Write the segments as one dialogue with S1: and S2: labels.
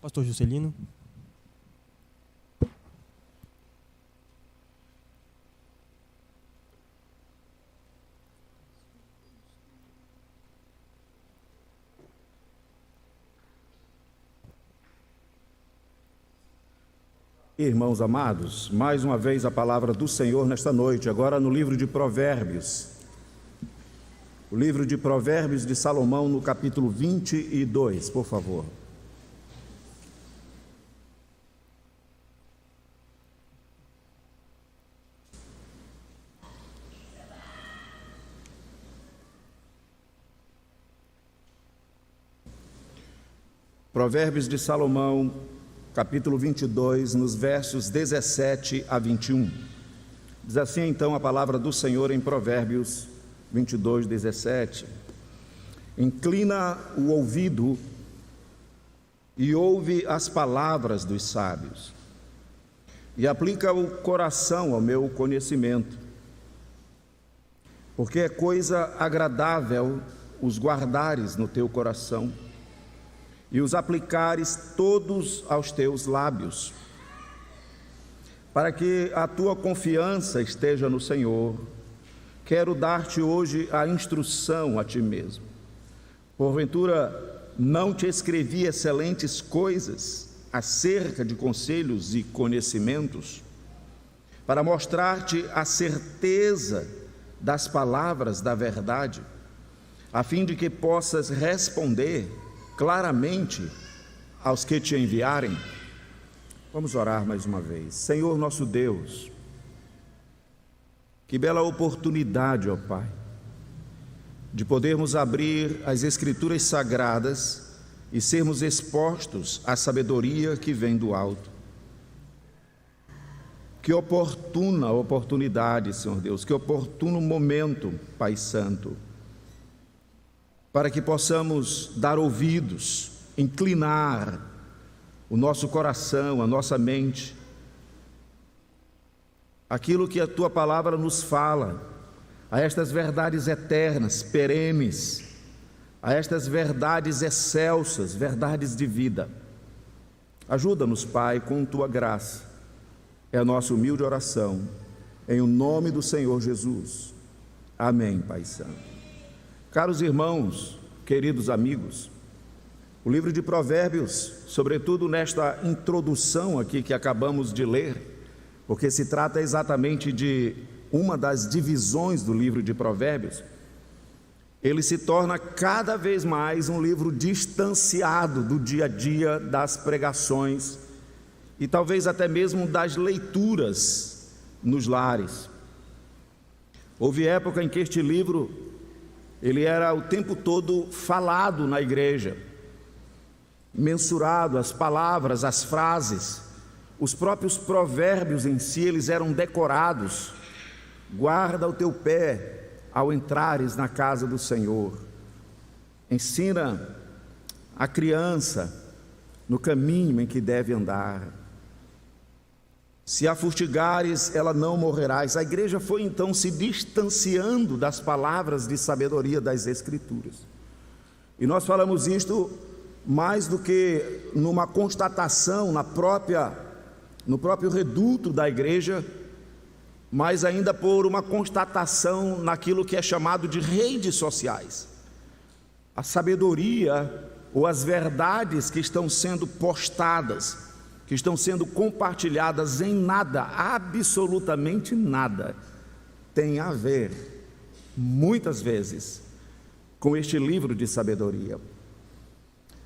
S1: Pastor Juscelino.
S2: Irmãos amados, mais uma vez a palavra do Senhor nesta noite, agora no livro de Provérbios. O livro de Provérbios de Salomão, no capítulo 22, por favor. Provérbios de Salomão, capítulo 22, nos versos 17 a 21. Diz assim então a palavra do Senhor em Provérbios 22, 17. Inclina o ouvido e ouve as palavras dos sábios, e aplica o coração ao meu conhecimento, porque é coisa agradável os guardares no teu coração, e os aplicares todos aos teus lábios, para que a tua confiança esteja no Senhor. Quero dar-te hoje a instrução a ti mesmo. Porventura, não te escrevi excelentes coisas acerca de conselhos e conhecimentos, para mostrar-te a certeza das palavras da verdade, a fim de que possas responder claramente aos que te enviarem? Vamos orar mais uma vez. Senhor nosso Deus, que bela oportunidade, ó Pai, de podermos abrir as Escrituras Sagradas e sermos expostos à sabedoria que vem do alto. Que oportuna oportunidade, Senhor Deus, que oportuno momento, Pai Santo, para que possamos dar ouvidos, inclinar o nosso coração, a nossa mente, aquilo que a Tua Palavra nos fala, a estas verdades eternas, perenes, a estas verdades excelsas, verdades de vida. Ajuda-nos, Pai, com Tua graça. É a nossa humilde oração, em o nome do Senhor Jesus. Amém, Pai Santo. Caros irmãos, queridos amigos, o livro de Provérbios, sobretudo nesta introdução aqui que acabamos de ler, porque se trata exatamente de uma das divisões do livro de Provérbios, ele se torna cada vez mais um livro distanciado do dia a dia, das pregações e talvez até mesmo das leituras nos lares. Houve época em que este livro ele era o tempo todo falado na igreja, mensurado, as palavras, as frases, os próprios provérbios em si, eles eram decorados. Guarda o teu pé ao entrares na casa do Senhor. Ensina a criança no caminho em que deve andar. Se a fustigares, ela não morrerás. A igreja foi então se distanciando das palavras de sabedoria das Escrituras. E nós falamos isto mais do que numa constatação no próprio reduto da igreja, mas ainda por uma constatação naquilo que é chamado de redes sociais. A sabedoria ou as verdades que estão sendo postadas, que estão sendo compartilhadas em nada, absolutamente nada, tem a ver, muitas vezes, com este livro de sabedoria.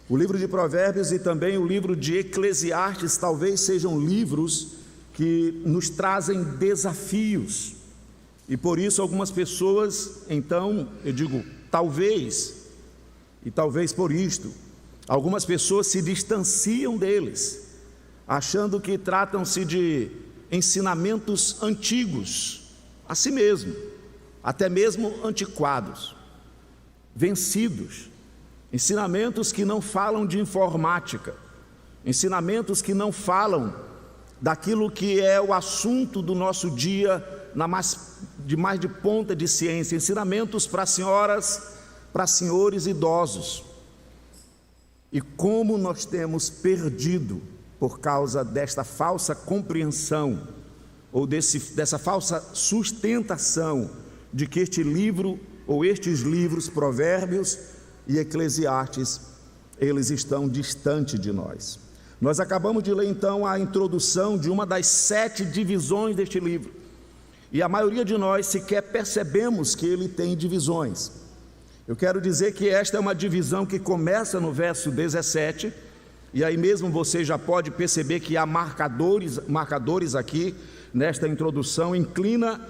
S2: O livro de Provérbios e também o livro de Eclesiastes talvez sejam livros que nos trazem desafios, e por isso algumas pessoas, então, eu digo, talvez, e talvez por isto, algumas pessoas se distanciam deles, achando que tratam-se de ensinamentos antigos, a si mesmo, até mesmo antiquados, vencidos, ensinamentos que não falam de informática, ensinamentos que não falam daquilo que é o assunto do nosso dia, mais de ponta de ciência, ensinamentos para senhoras, para senhores idosos. E como nós temos perdido por causa desta falsa compreensão, ou dessa falsa sustentação de que este livro, ou estes livros, Provérbios e Eclesiastes, eles estão distantes de nós. Nós acabamos de ler então a introdução de uma das 7 divisões deste livro, e a maioria de nós sequer percebemos que ele tem divisões. Eu quero dizer que esta é uma divisão que começa no verso 17, e aí mesmo você já pode perceber que há marcadores aqui nesta introdução. Inclina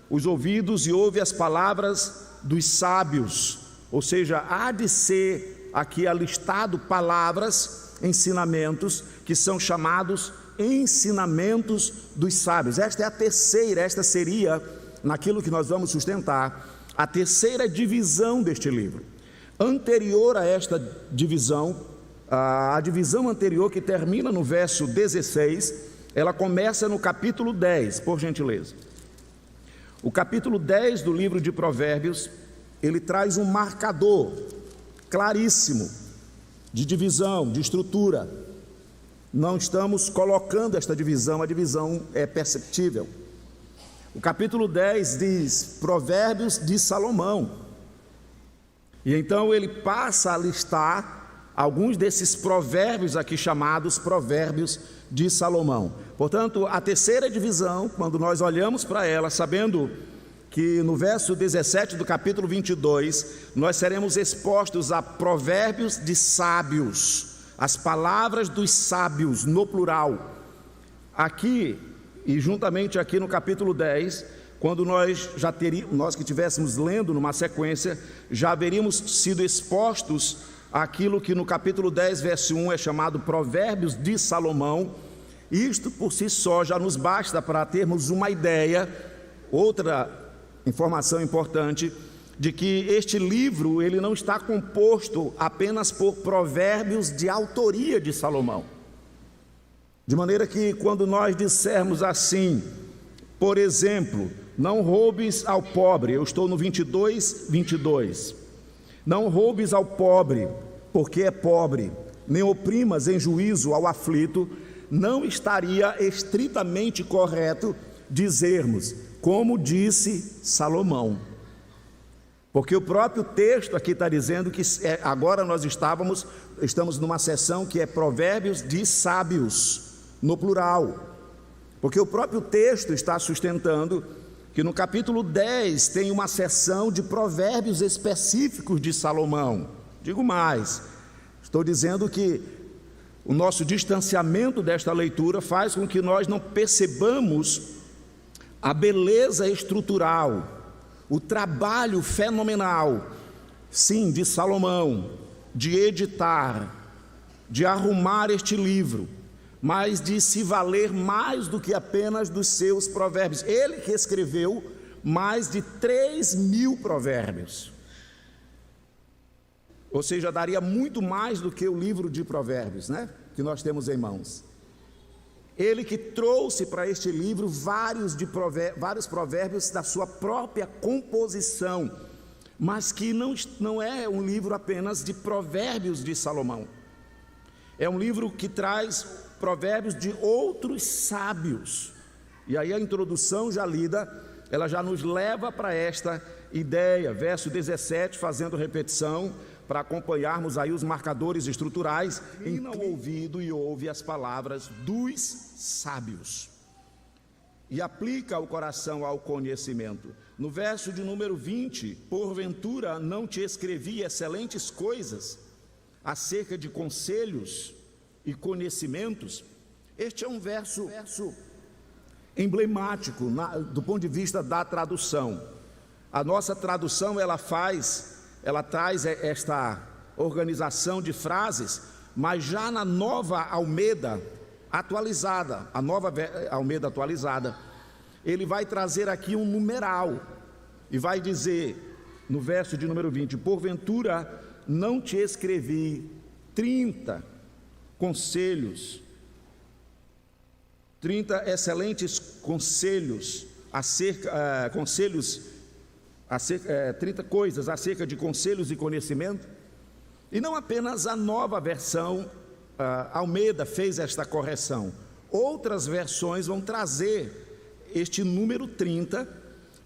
S2: os ouvidos e ouve as palavras dos sábios, ou seja, há de ser aqui alistado palavras, ensinamentos, que são chamados ensinamentos dos sábios. Esta é a terceira, esta seria, naquilo que nós vamos sustentar, a terceira divisão deste livro. Anterior a esta divisão, a divisão anterior, que termina no verso 16, ela começa no capítulo 10, por gentileza. O capítulo 10 do livro de Provérbios, ele traz um marcador claríssimo de divisão, de estrutura. Não estamos colocando esta divisão, a divisão é perceptível. O capítulo 10 diz Provérbios de Salomão, e então ele passa a listar alguns desses provérbios aqui chamados Provérbios de Salomão. Portanto, a terceira divisão, quando nós olhamos para ela, sabendo que no verso 17 do capítulo 22, nós seremos expostos a provérbios de sábios, as palavras dos sábios, no plural. Aqui, e juntamente aqui no capítulo 10, quando nós que estivéssemos lendo numa sequência, já haveríamos sido expostos àquilo que no capítulo 10, verso 1 é chamado Provérbios de Salomão. Isto por si só já nos basta para termos uma ideia, outra informação importante, de que este livro ele não está composto apenas por provérbios de autoria de Salomão. De maneira que quando nós dissermos assim, por exemplo, não roubes ao pobre, eu estou no 22, não roubes ao pobre, porque é pobre, nem oprimas em juízo ao aflito, não estaria estritamente correto dizermos, como disse Salomão. Porque o próprio texto aqui está dizendo que agora nós estamos numa seção que é provérbios de sábios, no plural. Porque o próprio texto está sustentando que no capítulo 10 tem uma seção de provérbios específicos de Salomão. Digo mais, estou dizendo que o nosso distanciamento desta leitura faz com que nós não percebamos a beleza estrutural, o trabalho fenomenal, sim, de Salomão, de editar, de arrumar este livro, mas de se valer mais do que apenas dos seus provérbios. Ele que escreveu mais de 3.000 provérbios, ou seja, daria muito mais do que o livro de provérbios, né, que nós temos em mãos. Ele que trouxe para este livro vários provérbios da sua própria composição, mas que não é um livro apenas de provérbios de Salomão. É um livro que traz provérbios de outros sábios. E aí a introdução já lida, ela já nos leva para esta ideia, verso 17, fazendo repetição, para acompanharmos aí os marcadores estruturais. Inclina o ouvido e ouve as palavras dos sábios, e aplica o coração ao conhecimento. No verso de número 20, porventura não te escrevi excelentes coisas acerca de conselhos e conhecimentos? Este é um verso emblemático do ponto de vista da tradução. A nossa tradução ela traz esta organização de frases, mas já na Nova Almeida atualizada, a Nova Almeida atualizada, ele vai trazer aqui um numeral e vai dizer no verso de número 20: porventura não te escrevi 30 conselhos, 30 excelentes conselhos 30 coisas acerca de conselhos e conhecimento? E não apenas a Nova Versão Almeida fez esta correção. Outras versões vão trazer este número 30,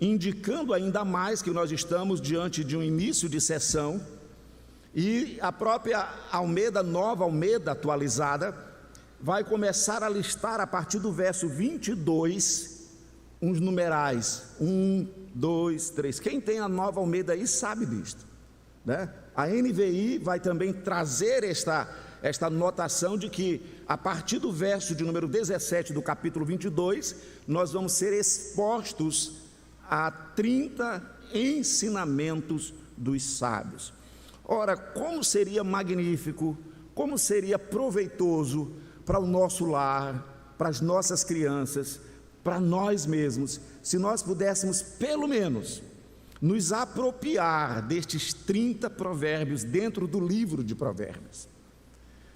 S2: indicando ainda mais que nós estamos diante de um início de sessão. E a própria Almeida, Nova Almeida atualizada, vai começar a listar a partir do verso 22, uns numerais, 1, 2, 3. Quem tem a Nova Almeida aí sabe disto, né? A NVI vai também trazer esta notação de que a partir do verso de número 17 do capítulo 22, nós vamos ser expostos a 30 ensinamentos dos sábios. Ora, como seria magnífico, como seria proveitoso para o nosso lar, para as nossas crianças, para nós mesmos, se nós pudéssemos pelo menos nos apropriar destes 30 provérbios dentro do livro de Provérbios.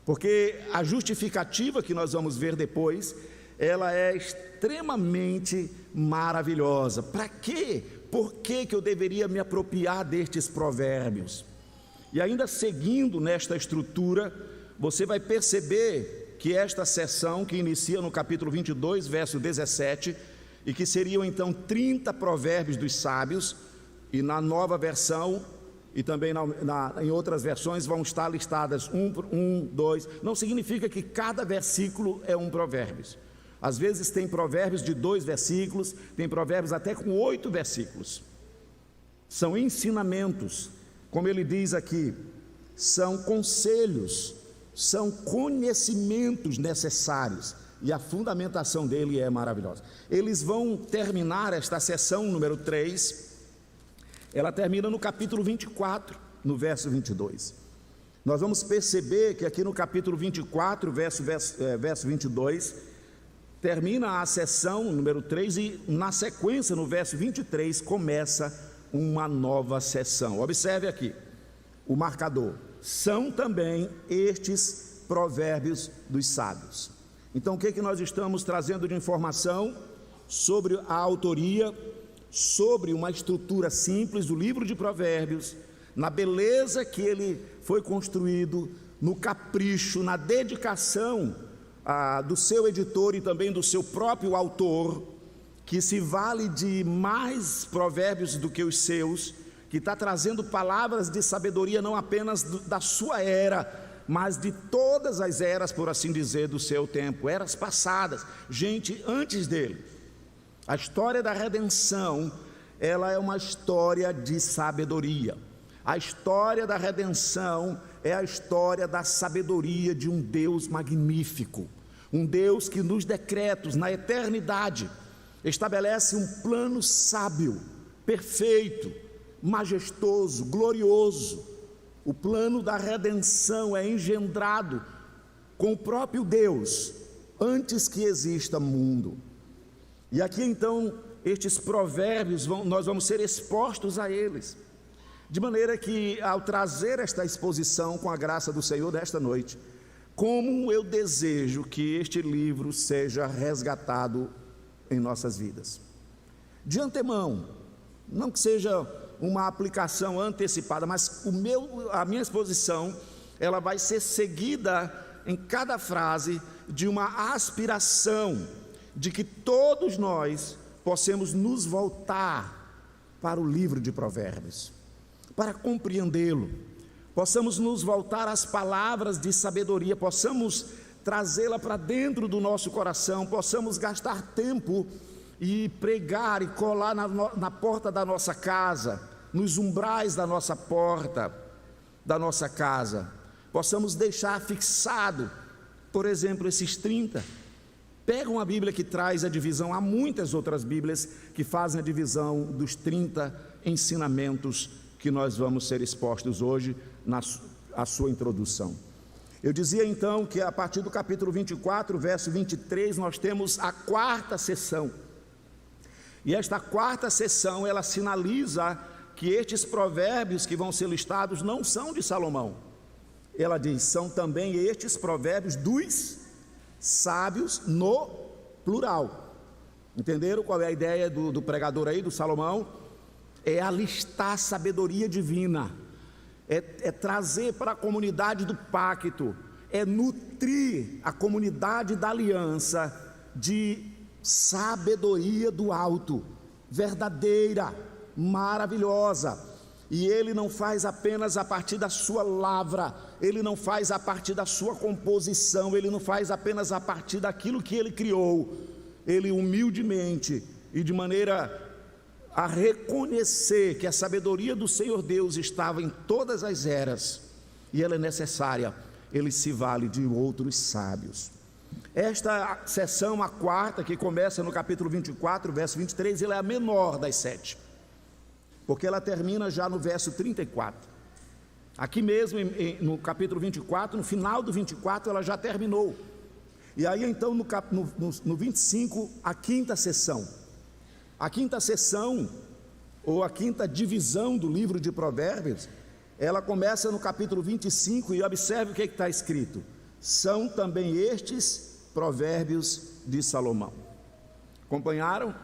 S2: Porque a justificativa que nós vamos ver depois, ela é extremamente maravilhosa. Para quê? Por que eu deveria me apropriar destes provérbios? E ainda seguindo nesta estrutura, você vai perceber que esta sessão que inicia no capítulo 22, verso 17, e que seriam então 30 provérbios dos sábios, e na Nova Versão e também em outras versões vão estar listadas 1, 2, não significa que cada versículo é um provérbio. Às vezes tem provérbios de 2 versículos, tem provérbios até com 8 versículos. São ensinamentos, como ele diz aqui, são conselhos, são conhecimentos necessários, e a fundamentação dele é maravilhosa. Eles vão terminar esta sessão número 3, ela termina no capítulo 24, no verso 22. Nós vamos perceber que aqui no capítulo 24, verso 22, termina a sessão número 3 e na sequência, no verso 23, começa uma nova sessão. Observe aqui o marcador. São também estes provérbios dos sábios. Então o que nós estamos trazendo de informação sobre a autoria, sobre uma estrutura simples do livro de Provérbios, na beleza que ele foi construído, no capricho, na dedicação do seu editor e também do seu próprio autor, que se vale de mais provérbios do que os seus, que está trazendo palavras de sabedoria não apenas da sua era, mas de todas as eras, por assim dizer, do seu tempo, eras passadas, gente antes dele. A história da redenção, ela é uma história de sabedoria. A história da redenção é a história da sabedoria de um Deus magnífico, um Deus que nos decretos, na eternidade, estabelece um plano sábio, perfeito, majestoso, glorioso. O plano da redenção é engendrado com o próprio Deus, antes que exista mundo. E aqui então, estes provérbios, nós vamos ser expostos a eles, de maneira que ao trazer esta exposição com a graça do Senhor desta noite, como eu desejo que este livro seja resgatado em nossas vidas. De antemão, não que seja uma aplicação antecipada, mas a minha exposição, ela vai ser seguida em cada frase de uma aspiração de que todos nós possamos nos voltar para o livro de Provérbios, para compreendê-lo, possamos nos voltar às palavras de sabedoria, possamos trazê-la para dentro do nosso coração, possamos gastar tempo e pregar e colar na porta da nossa casa, nos umbrais da nossa porta, da nossa casa, possamos deixar fixado, por exemplo, esses 30. Pega uma Bíblia que traz a divisão, há muitas outras Bíblias que fazem a divisão dos 30 ensinamentos que nós vamos ser expostos hoje na sua introdução. Eu dizia então que a partir do capítulo 24, verso 23, nós temos a quarta sessão. E esta quarta sessão, ela sinaliza que estes provérbios que vão ser listados não são de Salomão. Ela diz, são também estes provérbios dos sábios no plural. Entenderam qual é a ideia do pregador aí, do Salomão? É alistar sabedoria divina, é trazer para a comunidade do pacto, é nutrir a comunidade da aliança de sabedoria do alto, verdadeira, maravilhosa. E Ele não faz apenas a partir da sua lavra, Ele não faz a partir da sua composição, Ele não faz apenas a partir daquilo que Ele criou. Ele humildemente e de maneira a reconhecer que a sabedoria do Senhor Deus estava em todas as eras e ela é necessária, Ele se vale de outros sábios. Esta sessão, a quarta, que começa no capítulo 24, verso 23, ela é a menor das 7, porque ela termina já no verso 34. Aqui mesmo no capítulo 24, no final do 24, ela já terminou. E aí então no 25, a quinta sessão. A quinta sessão, ou a quinta divisão do livro de Provérbios, ela começa no capítulo 25 e observe o que está escrito: são também estes provérbios de Salomão. Acompanharam?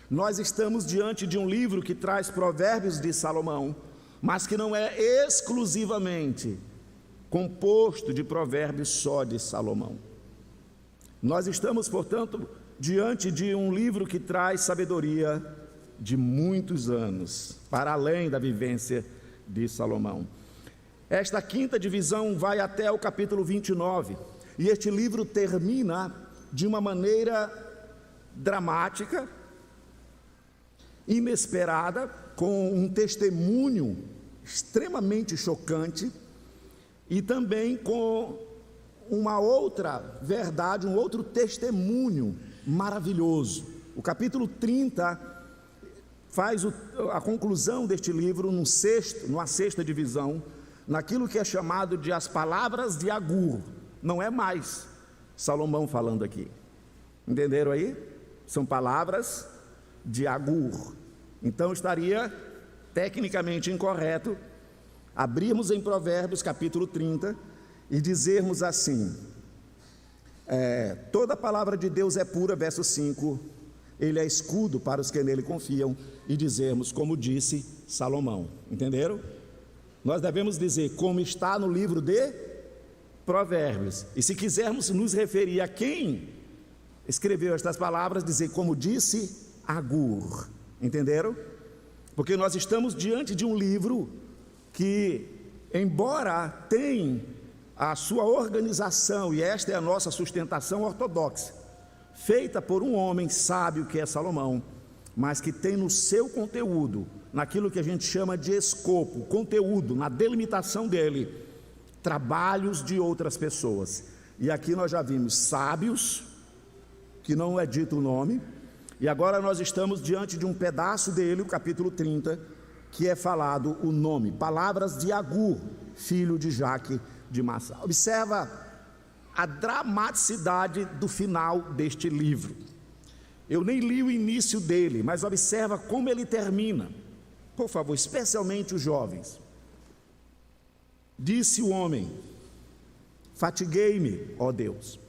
S2: Nós estamos diante de um livro que traz provérbios de Salomão, mas que não é exclusivamente composto de provérbios só de Salomão. Nós estamos, portanto, diante de um livro que traz sabedoria de muitos anos, para além da vivência de Salomão. Esta quinta divisão vai até o capítulo 29, e este livro termina de uma maneira dramática, inesperada, com um testemunho extremamente chocante, e também com uma outra verdade, um outro testemunho maravilhoso. O capítulo 30 faz a conclusão deste livro numa sexta divisão, naquilo que é chamado de as palavras de Agur. Não é mais Salomão falando aqui, entenderam aí? São palavras de Agur. Então estaria tecnicamente incorreto abrirmos em Provérbios capítulo 30 e dizermos assim: toda a palavra de Deus é pura, verso 5, ele é escudo para os que nele confiam, e dizermos como disse Salomão. Entenderam? Nós devemos dizer como está no livro de Provérbios, e se quisermos nos referir a quem escreveu estas palavras, dizer como disse Agur. Entenderam? Porque nós estamos diante de um livro que, embora tenha a sua organização, e esta é a nossa sustentação ortodoxa, feita por um homem sábio que é Salomão, mas que tem no seu conteúdo, naquilo que a gente chama de escopo, conteúdo, na delimitação dele, trabalhos de outras pessoas. E aqui nós já vimos sábios, que não é dito o nome, e agora nós estamos diante de um pedaço dele, o capítulo 30, que é falado o nome, palavras de Agur, filho de Jaque de Massá. Observa a dramaticidade do final deste livro. Eu nem li o início dele, mas observa como ele termina. Por favor, especialmente os jovens. Disse o homem: fatiguei-me, ó Deus,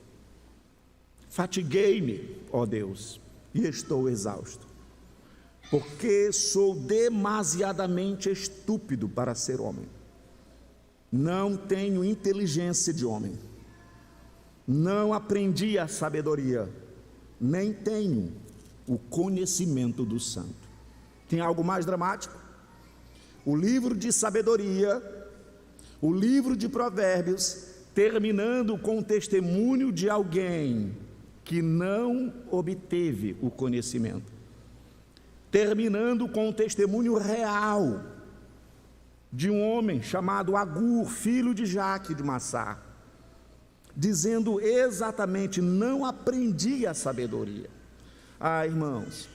S2: fatiguei-me, ó Deus, e estou exausto, porque sou demasiadamente estúpido para ser homem. Não tenho inteligência de homem, não aprendi a sabedoria, nem tenho o conhecimento do santo. Tem algo mais dramático? O livro de sabedoria, o livro de Provérbios, terminando com o testemunho de alguém que não obteve o conhecimento, terminando com o testemunho real de um homem chamado Agur, filho de Jaque de Massá, dizendo exatamente: não aprendi a sabedoria. Ah, irmãos,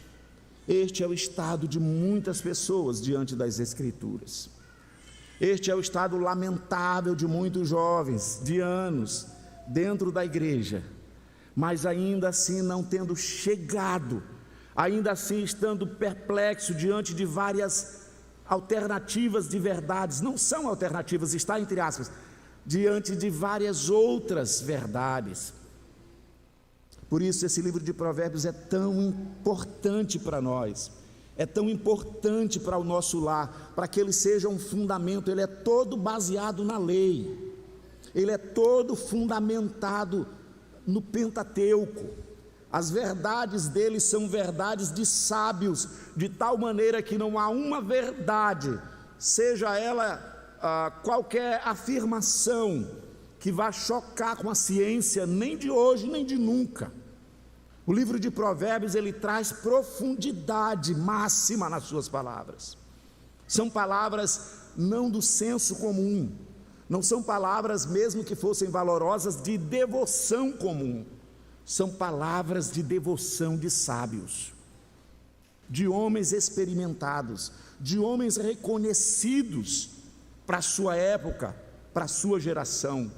S2: este é o estado de muitas pessoas diante das Escrituras. Este é o estado lamentável de muitos jovens de anos dentro da igreja, mas ainda assim não tendo chegado, ainda assim estando perplexo diante de várias alternativas de verdades. Não são alternativas, está entre aspas, diante de várias outras verdades. Por isso esse livro de Provérbios é tão importante para nós, é tão importante para o nosso lar, para que ele seja um fundamento. Ele é todo baseado na lei, ele é todo fundamentado no Pentateuco. As verdades dele são verdades de sábios, de tal maneira que não há uma verdade, seja ela qualquer afirmação, que vá chocar com a ciência, nem de hoje, nem de nunca. O livro de Provérbios, ele traz profundidade máxima nas suas palavras. São palavras não do senso comum, não são palavras, mesmo que fossem valorosas, de devoção comum. São palavras de devoção de sábios, de homens experimentados, de homens reconhecidos para a sua época, para a sua geração.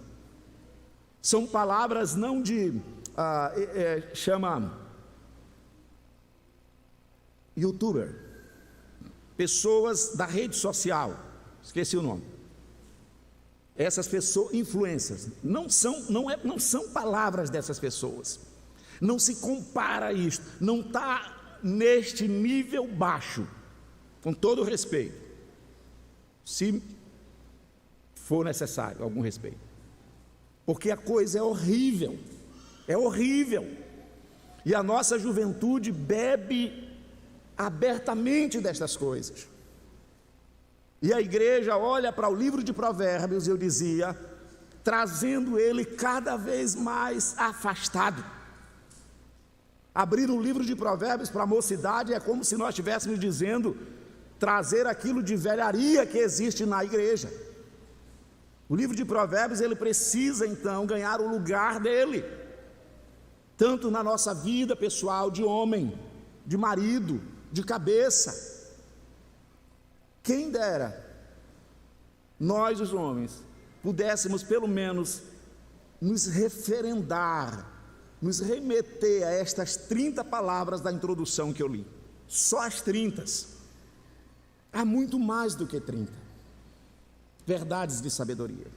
S2: São palavras não de, chama youtuber, pessoas da rede social, esqueci o nome. Essas pessoas, influencers, não são palavras dessas pessoas. Não se compara a isto, não está neste nível baixo, com todo o respeito, se for necessário algum respeito, porque a coisa é horrível, e a nossa juventude bebe abertamente destas coisas. E a igreja olha para o livro de Provérbios, eu dizia, trazendo ele cada vez mais afastado. Abrir o livro de Provérbios para a mocidade é como se nós estivéssemos dizendo, trazer aquilo de velharia que existe na igreja. O livro de Provérbios, ele precisa então ganhar o lugar dele, tanto na nossa vida pessoal, de homem, de marido, de cabeça. Quem dera nós, os homens, pudéssemos pelo menos nos referendar, nos remeter a estas 30 palavras da introdução que eu li, só as 30. Há muito mais do que 30 verdades de sabedoria.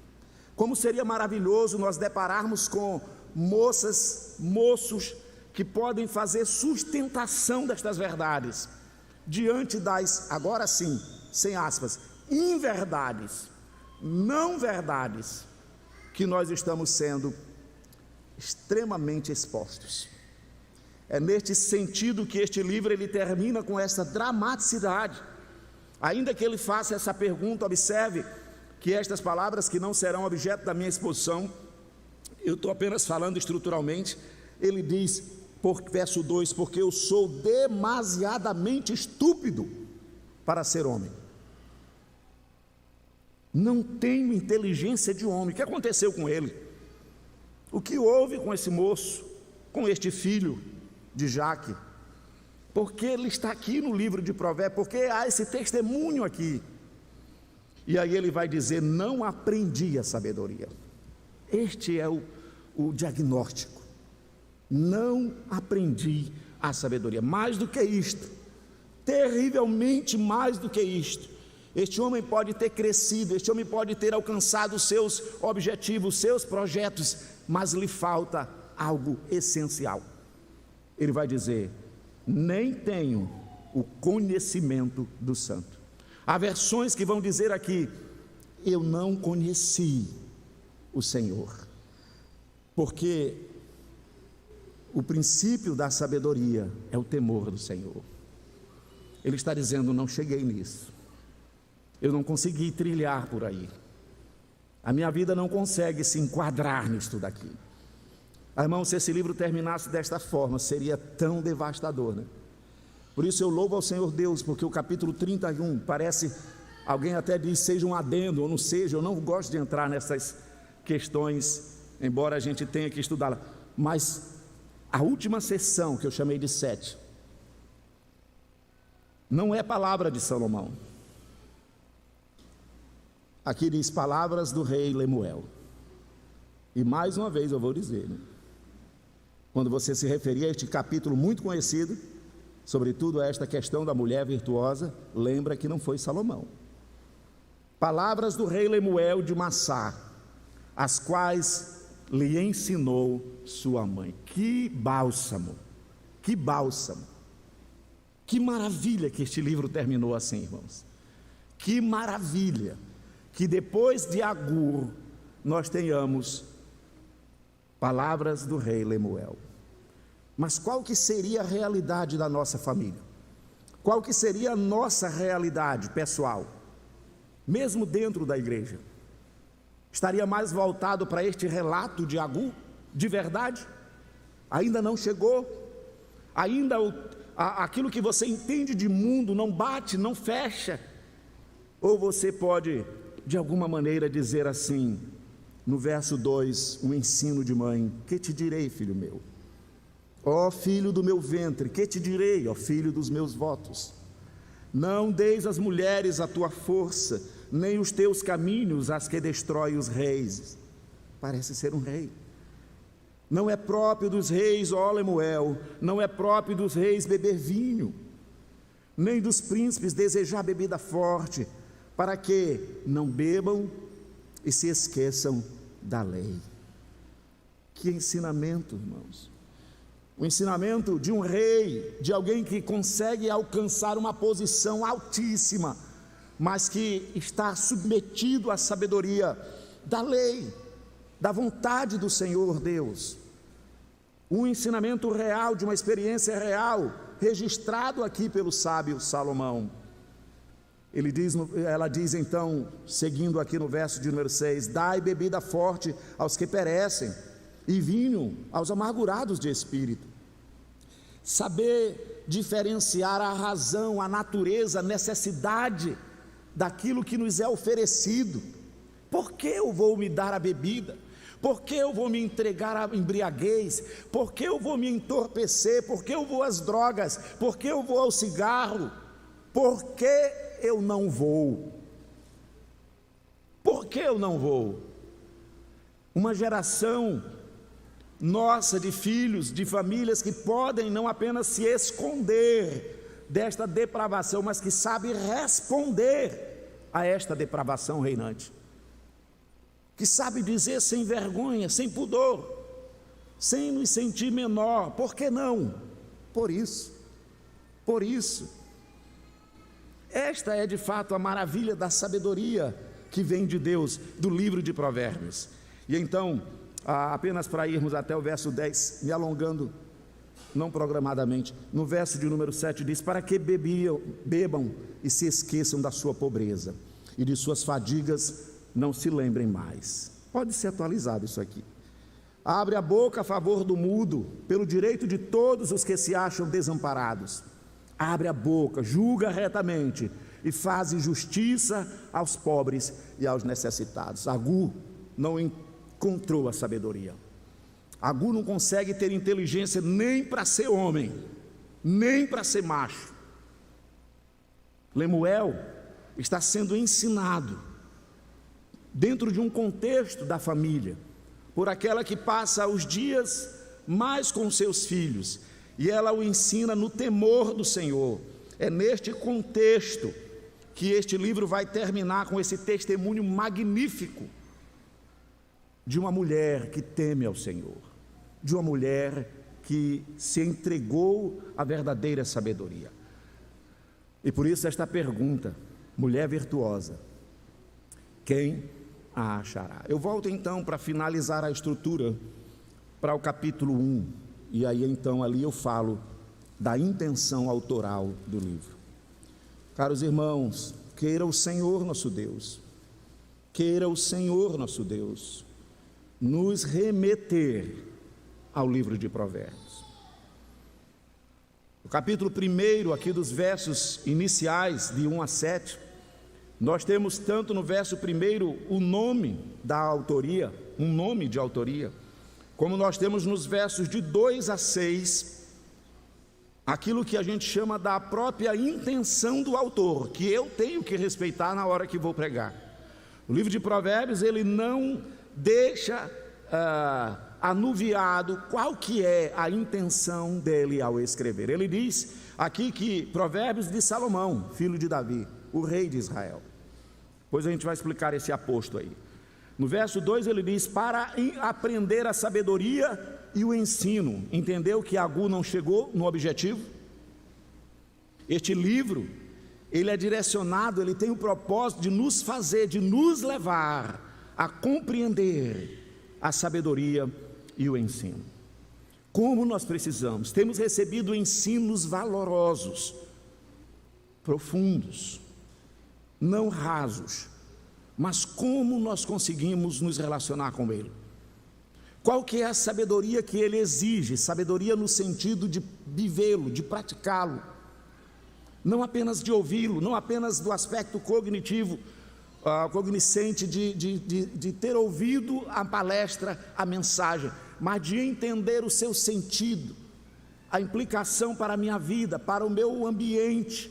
S2: Como seria maravilhoso nós depararmos com moças, moços que podem fazer sustentação destas verdades diante das, agora sim, sem aspas, inverdades, não verdades, que nós estamos sendo extremamente expostos. É neste sentido que este livro ele termina com essa dramaticidade. Ainda que ele faça essa pergunta, observe que estas palavras, que não serão objeto da minha exposição, eu estou apenas falando estruturalmente. Ele diz, verso 2, porque eu sou demasiadamente estúpido para ser homem, não tenho inteligência de homem. O que aconteceu com ele? O que houve com esse moço, com este filho de Jaque? Porque ele está aqui no livro de Provérbios, porque há esse testemunho aqui. E aí ele vai dizer, não aprendi a sabedoria. Este é o diagnóstico. Não aprendi a sabedoria. Mais do que isto, terrivelmente mais do que isto, este homem pode ter crescido, este homem pode ter alcançado os seus objetivos, os seus projetos, mas lhe falta algo essencial. Ele vai dizer, nem tenho o conhecimento do santo. Há versões que vão dizer aqui, eu não conheci o Senhor, porque o princípio da sabedoria é o temor do Senhor. Ele está dizendo, não cheguei nisso, eu não consegui trilhar por aí, a minha vida não consegue se enquadrar nisto daqui. Irmão, se esse livro terminasse desta forma, seria tão devastador, né? Por isso eu louvo ao Senhor Deus, porque o capítulo 31 parece, alguém até diz, seja um adendo, ou não seja, eu não gosto de entrar nessas questões, embora a gente tenha que estudá-la, mas a última sessão, que eu chamei de 7, não é palavra de Salomão. Aqui diz palavras do rei Lemuel. E mais uma vez eu vou dizer, né? Quando você se referir a este capítulo muito conhecido, sobretudo a esta questão da mulher virtuosa, lembra que não foi Salomão. Palavras do rei Lemuel de Massá, as quais lhe ensinou sua mãe. Que bálsamo, que bálsamo. Que maravilha que este livro terminou assim, irmãos. Que maravilha que depois de Agur nós tenhamos palavras do rei Lemuel. Mas qual que seria a realidade da nossa família? Qual que seria a nossa realidade pessoal? Mesmo dentro da igreja? Estaria mais voltado para este relato de Agur? De verdade? Ainda não chegou? Ainda aquilo que você entende de mundo não bate, não fecha? Ou você pode, de alguma maneira, dizer assim, no verso 2, um ensino de mãe: que te direi, filho meu? Ó filho do meu ventre, que te direi, ó filho dos meus votos? Não deis às mulheres a tua força, nem os teus caminhos às que destrói os reis. Parece ser um rei. Não é próprio dos reis, ó Lemuel, não é próprio dos reis beber vinho, nem dos príncipes desejar bebida forte, para que não bebam e se esqueçam da lei. Que ensinamento, irmãos! O ensinamento de um rei, de alguém que consegue alcançar uma posição altíssima, mas que está submetido à sabedoria da lei, da vontade do Senhor Deus. Um ensinamento real, de uma experiência real, registrado aqui pelo sábio Salomão. Ela diz então, seguindo aqui no verso de número 6, dai bebida forte aos que perecem, e vinho aos amargurados de espírito. Saber diferenciar a razão, a natureza, a necessidade daquilo que nos é oferecido. Por que eu vou me dar a bebida? Por que eu vou me entregar à embriaguez? Por que eu vou me entorpecer? Por que eu vou às drogas? Por que eu vou ao cigarro? Por que eu não vou? Por que eu não vou? Uma geração nossa de filhos, de famílias que podem não apenas se esconder desta depravação, mas que sabem responder a esta depravação reinante, que sabe dizer sem vergonha, sem pudor, sem nos sentir menor. Por que não? Por isso. Esta é de fato a maravilha da sabedoria que vem de Deus, do livro de Provérbios. E então, apenas para irmos até o verso 10, me alongando, não programadamente, no verso de número 7 diz: para que bebam e se esqueçam da sua pobreza, e de suas fadigas não se lembrem mais. Pode ser atualizado isso aqui. Abre a boca a favor do mudo, pelo direito de todos os que se acham desamparados. Abre a boca, julga retamente e faz justiça aos pobres e aos necessitados. Agur não encontrou a sabedoria. Agur não consegue ter inteligência nem para ser homem, nem para ser macho. Lemuel está sendo ensinado dentro de um contexto da família, por aquela que passa os dias mais com seus filhos, e ela o ensina no temor do Senhor. É neste contexto que este livro vai terminar, com esse testemunho magnífico de uma mulher que teme ao Senhor, de uma mulher que se entregou à verdadeira sabedoria. E por isso esta pergunta: mulher virtuosa, quem a achará? Eu volto então para finalizar a estrutura para o capítulo 1, e aí então ali eu falo da intenção autoral do livro. Caros irmãos, queira o Senhor nosso Deus, nos remeter ao livro de Provérbios. O capítulo 1, aqui dos versos iniciais de 1 a 7, nós temos tanto no verso 1 o nome da autoria, um nome de autoria, como nós temos nos versos de 2 a 6, aquilo que a gente chama da própria intenção do autor, que eu tenho que respeitar na hora que vou pregar. O livro de Provérbios, ele não deixa anuviado qual que é a intenção dele ao escrever. Ele diz aqui que Provérbios de Salomão, filho de Davi, o rei de Israel. Pois a gente vai explicar esse aposto aí. No verso 2 ele diz: para aprender a sabedoria e o ensino. Entendeu que Agur não chegou no objetivo? Este livro, ele é direcionado, ele tem o propósito de nos fazer, de nos levar a compreender a sabedoria e o ensino. Como nós precisamos, temos recebido ensinos valorosos, profundos, não rasos, mas como nós conseguimos nos relacionar com ele? Qual que é a sabedoria que ele exige? Sabedoria no sentido de vivê-lo, de praticá-lo, não apenas de ouvi-lo, não apenas do aspecto cognitivo, cognoscente de ter ouvido a palestra, a mensagem, mas de entender o seu sentido, a implicação para a minha vida, para o meu ambiente.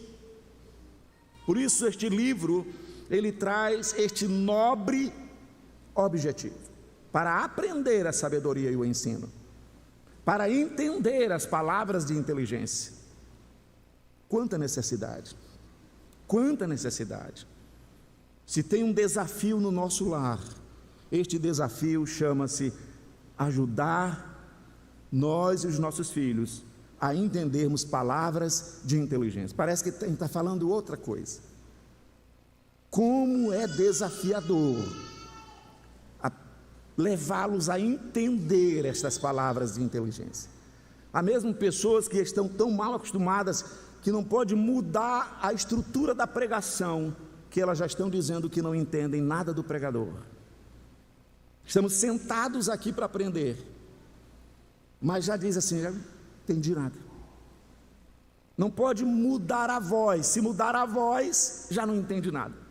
S2: Por isso este livro, ele traz este nobre objetivo, para aprender a sabedoria e o ensino, para entender as palavras de inteligência. Quanta necessidade, quanta necessidade. Se tem um desafio no nosso lar, este desafio chama-se ajudar nós e os nossos filhos a entendermos palavras de inteligência. Parece que está falando outra coisa. Como é desafiador levá-los a entender estas palavras de inteligência. Há mesmo pessoas que estão tão mal acostumadas que não pode mudar a estrutura da pregação, que elas já estão dizendo que não entendem nada do pregador. Estamos sentados aqui para aprender, mas já diz assim, já não entendi nada. Não pode mudar a voz, se mudar a voz, já não entende nada.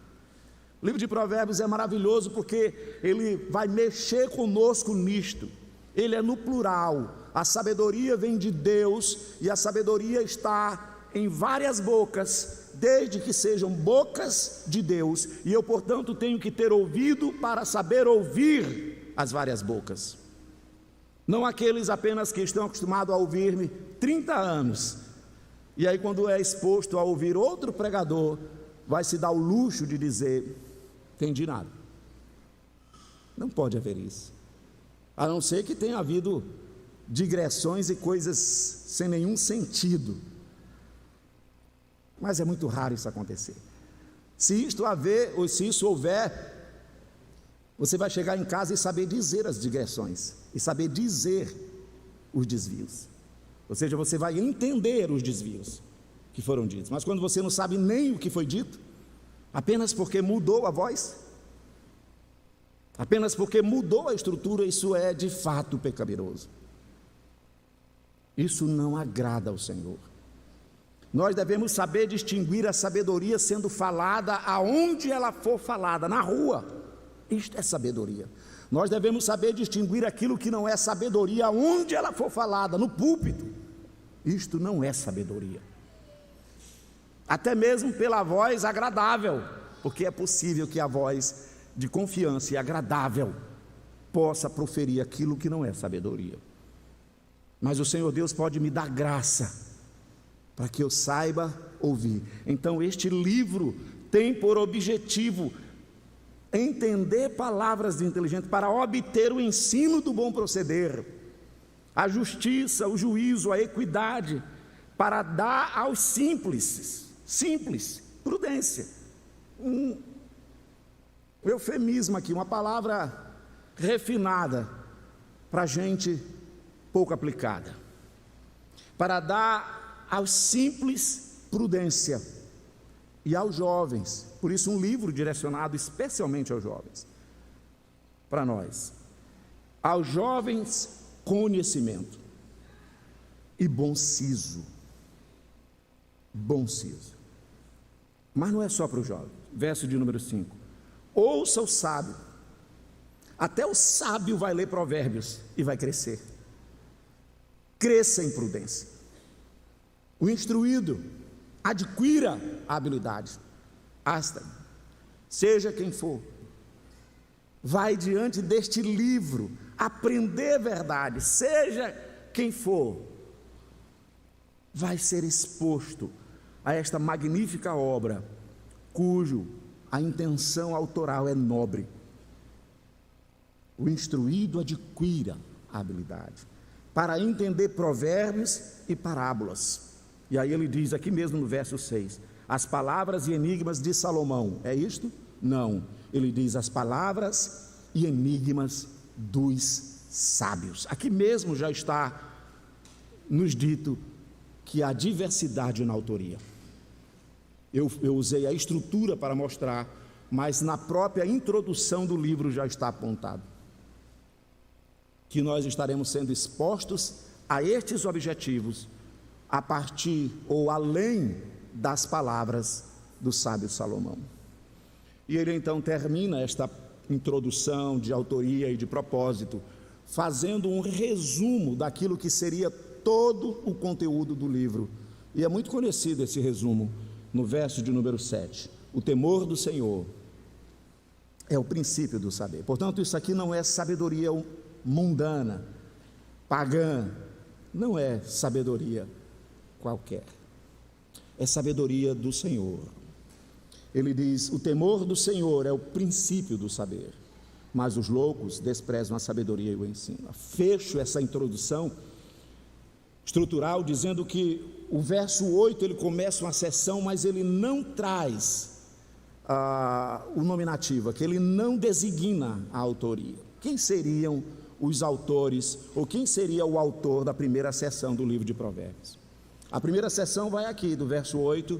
S2: O livro de Provérbios é maravilhoso porque ele vai mexer conosco nisto. Ele é no plural, a sabedoria vem de Deus e a sabedoria está em várias bocas, desde que sejam bocas de Deus, e eu, portanto, tenho que ter ouvido para saber ouvir as várias bocas. Não aqueles apenas que estão acostumados a ouvir-me 30 anos, e aí quando é exposto a ouvir outro pregador, vai se dar o luxo de dizer, entendi nada. Não pode haver isso, a não ser que tenha havido digressões e coisas sem nenhum sentido, mas é muito raro isso acontecer. Se isto haver, ou se isso houver, você vai chegar em casa e saber dizer as digressões, e saber dizer os desvios, ou seja, você vai entender os desvios que foram ditos, mas quando você não sabe nem o que foi dito, apenas porque mudou a voz, apenas porque mudou a estrutura, isso é de fato pecaminoso, isso não agrada ao Senhor. Nós devemos saber distinguir a sabedoria sendo falada aonde ela for falada, na rua, isto é sabedoria. Nós devemos saber distinguir aquilo que não é sabedoria aonde ela for falada, no púlpito, isto não é sabedoria. Até mesmo pela voz agradável, porque é possível que a voz de confiança e agradável possa proferir aquilo que não é sabedoria. Mas o Senhor Deus pode me dar graça para que eu saiba ouvir. Então este livro tem por objetivo entender palavras de inteligente para obter o ensino do bom proceder, a justiça, o juízo, a equidade, para dar aos simples, prudência. Um eufemismo aqui, uma palavra refinada para gente pouco aplicada, para dar aos simples prudência, e aos jovens, por isso um livro direcionado especialmente aos jovens, para nós, aos jovens conhecimento e bom siso, mas não é só para os jovens. Verso de número 5, ouça o sábio, até o sábio vai ler Provérbios e vai crescer, cresça em prudência. O instruído adquira a habilidade, seja quem for, vai diante deste livro aprender verdade, seja quem for, vai ser exposto a esta magnífica obra, cujo a intenção autoral é nobre. O instruído adquira a habilidade para entender provérbios e parábolas, E aí ele diz aqui mesmo no verso 6, as palavras e enigmas de Salomão, é isto? Não, ele diz as palavras e enigmas dos sábios. Aqui mesmo já está nos dito que há diversidade na autoria. Eu usei a estrutura para mostrar, mas na própria introdução do livro já está apontado que nós estaremos sendo expostos a estes objetivos a partir ou além das palavras do sábio Salomão. E ele então termina esta introdução de autoria e de propósito, fazendo um resumo daquilo que seria todo o conteúdo do livro. E é muito conhecido esse resumo no verso de número 7. O temor do Senhor é o princípio do saber. Portanto, isso aqui não é sabedoria mundana, pagã, não é sabedoria qualquer, é sabedoria do Senhor. Ele diz, o temor do Senhor é o princípio do saber, mas os loucos desprezam a sabedoria e o ensino. Fecho essa introdução estrutural dizendo que o verso 8 ele começa uma sessão, mas ele não traz o nominativo, que ele não designa a autoria. Quem seriam os autores, ou quem seria o autor da primeira sessão do livro de Provérbios? A primeira sessão vai aqui, do verso 8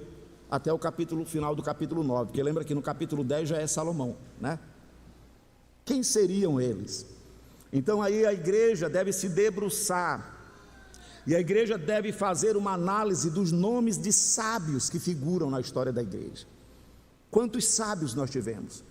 S2: até o final do capítulo 9, porque lembra que no capítulo 10 já é Salomão, né? Quem seriam eles? Então aí a igreja deve se debruçar, e a igreja deve fazer uma análise dos nomes de sábios que figuram na história da igreja. Quantos sábios nós tivemos?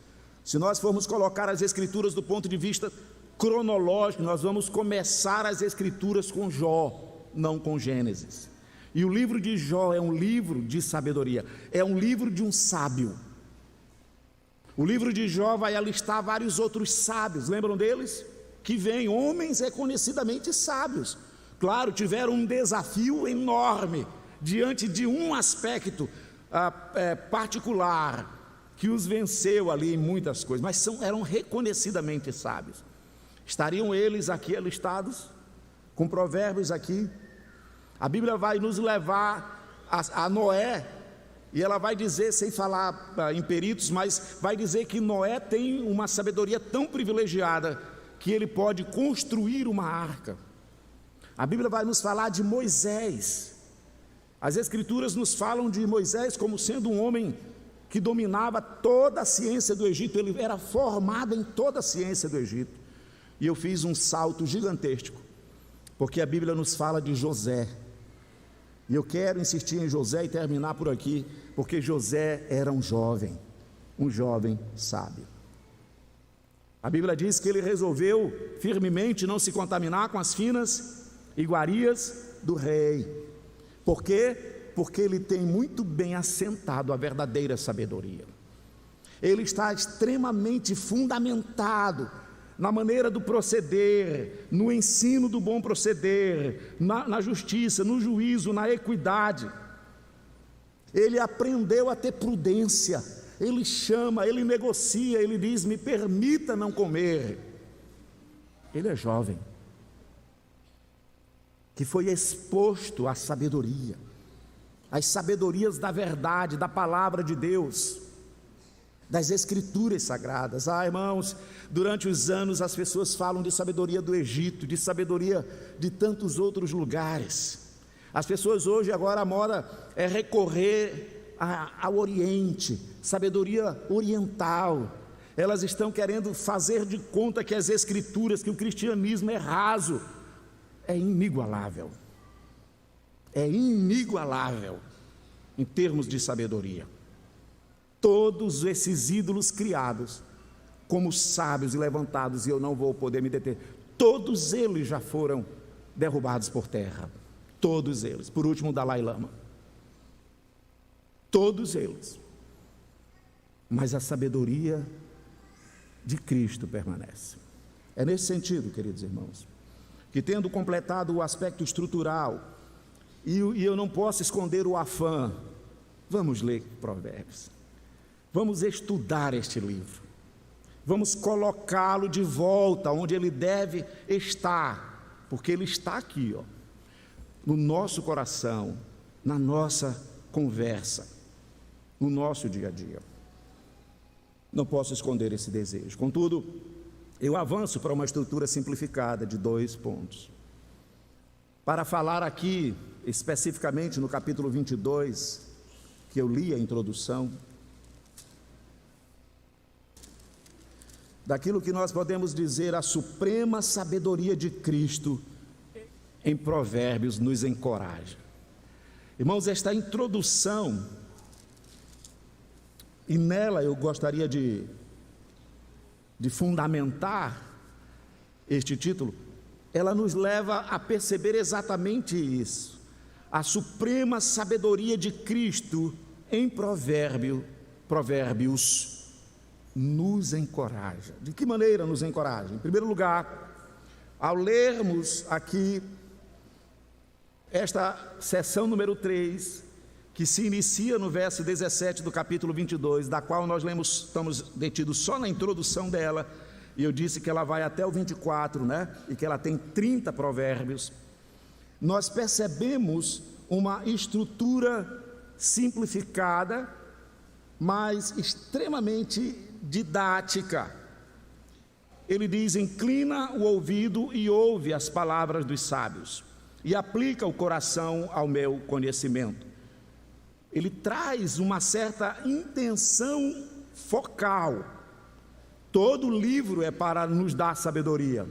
S2: Se nós formos colocar as escrituras do ponto de vista cronológico, nós vamos começar as escrituras com Jó, não com Gênesis. E o livro de Jó é um livro de sabedoria, é um livro de um sábio. O livro de Jó vai alistar vários outros sábios, lembram deles? Que vêm, homens reconhecidamente sábios. Claro, tiveram um desafio enorme diante de um aspecto particular que os venceu ali em muitas coisas, mas eram reconhecidamente sábios. Estariam eles aqui alistados, com Provérbios aqui. A Bíblia vai nos levar a Noé, e ela vai dizer, sem falar em peritos, mas vai dizer que Noé tem uma sabedoria tão privilegiada, que ele pode construir uma arca. A Bíblia vai nos falar de Moisés. As Escrituras nos falam de Moisés como sendo um homem que dominava toda a ciência do Egito, ele era formado em toda a ciência do Egito. E eu fiz um salto gigantesco, porque a Bíblia nos fala de José, e eu quero insistir em José e terminar por aqui, porque José era um jovem sábio. A Bíblia diz que ele resolveu firmemente não se contaminar com as finas iguarias do rei. Por quê? Porque ele tem muito bem assentado a verdadeira sabedoria. Ele está extremamente fundamentado na maneira do proceder, no ensino do bom proceder, na justiça, no juízo, na equidade. Ele aprendeu a ter prudência, ele chama, ele negocia, ele diz, me permita não comer. Ele é jovem, que foi exposto à sabedoria, às sabedorias da verdade, da palavra de Deus, das Escrituras sagradas. Irmãos, durante os anos as pessoas falam de sabedoria do Egito, de sabedoria de tantos outros lugares. As pessoas hoje, agora a moda é recorrer ao Oriente, sabedoria oriental. Elas estão querendo fazer de conta que as Escrituras, que o cristianismo é raso. É inigualável em termos de sabedoria. Todos esses ídolos criados como sábios e levantados, e eu não vou poder me deter, todos eles já foram derrubados por terra, todos eles, por último o Dalai Lama, todos eles, mas a sabedoria de Cristo permanece. É nesse sentido, queridos irmãos, que tendo completado o aspecto estrutural, e eu não posso esconder o afã, vamos ler Provérbios, vamos estudar este livro, vamos colocá-lo de volta onde ele deve estar, porque ele está aqui, no nosso coração, na nossa conversa, no nosso dia a dia. Não posso esconder esse desejo. Contudo, eu avanço para uma estrutura simplificada de 2 pontos. Para falar aqui, especificamente no capítulo 22, que eu li a introdução, daquilo que nós podemos dizer a suprema sabedoria de Cristo em Provérbios nos encoraja. Irmãos, esta introdução, e nela eu gostaria de fundamentar este título, ela nos leva a perceber exatamente isso, a suprema sabedoria de Cristo em Provérbios nos encoraja. De que maneira nos encoraja? Em primeiro lugar, ao lermos aqui esta seção número 3, que se inicia no verso 17 do capítulo 22, da qual nós estamos detidos só na introdução dela, e eu disse que ela vai até o 24, né? E que ela tem 30 provérbios. Nós percebemos uma estrutura simplificada, mas extremamente didática. Ele diz: inclina o ouvido e ouve as palavras dos sábios, e aplica o coração ao meu conhecimento. Ele traz uma certa intenção focal. Todo livro é para nos dar sabedoria,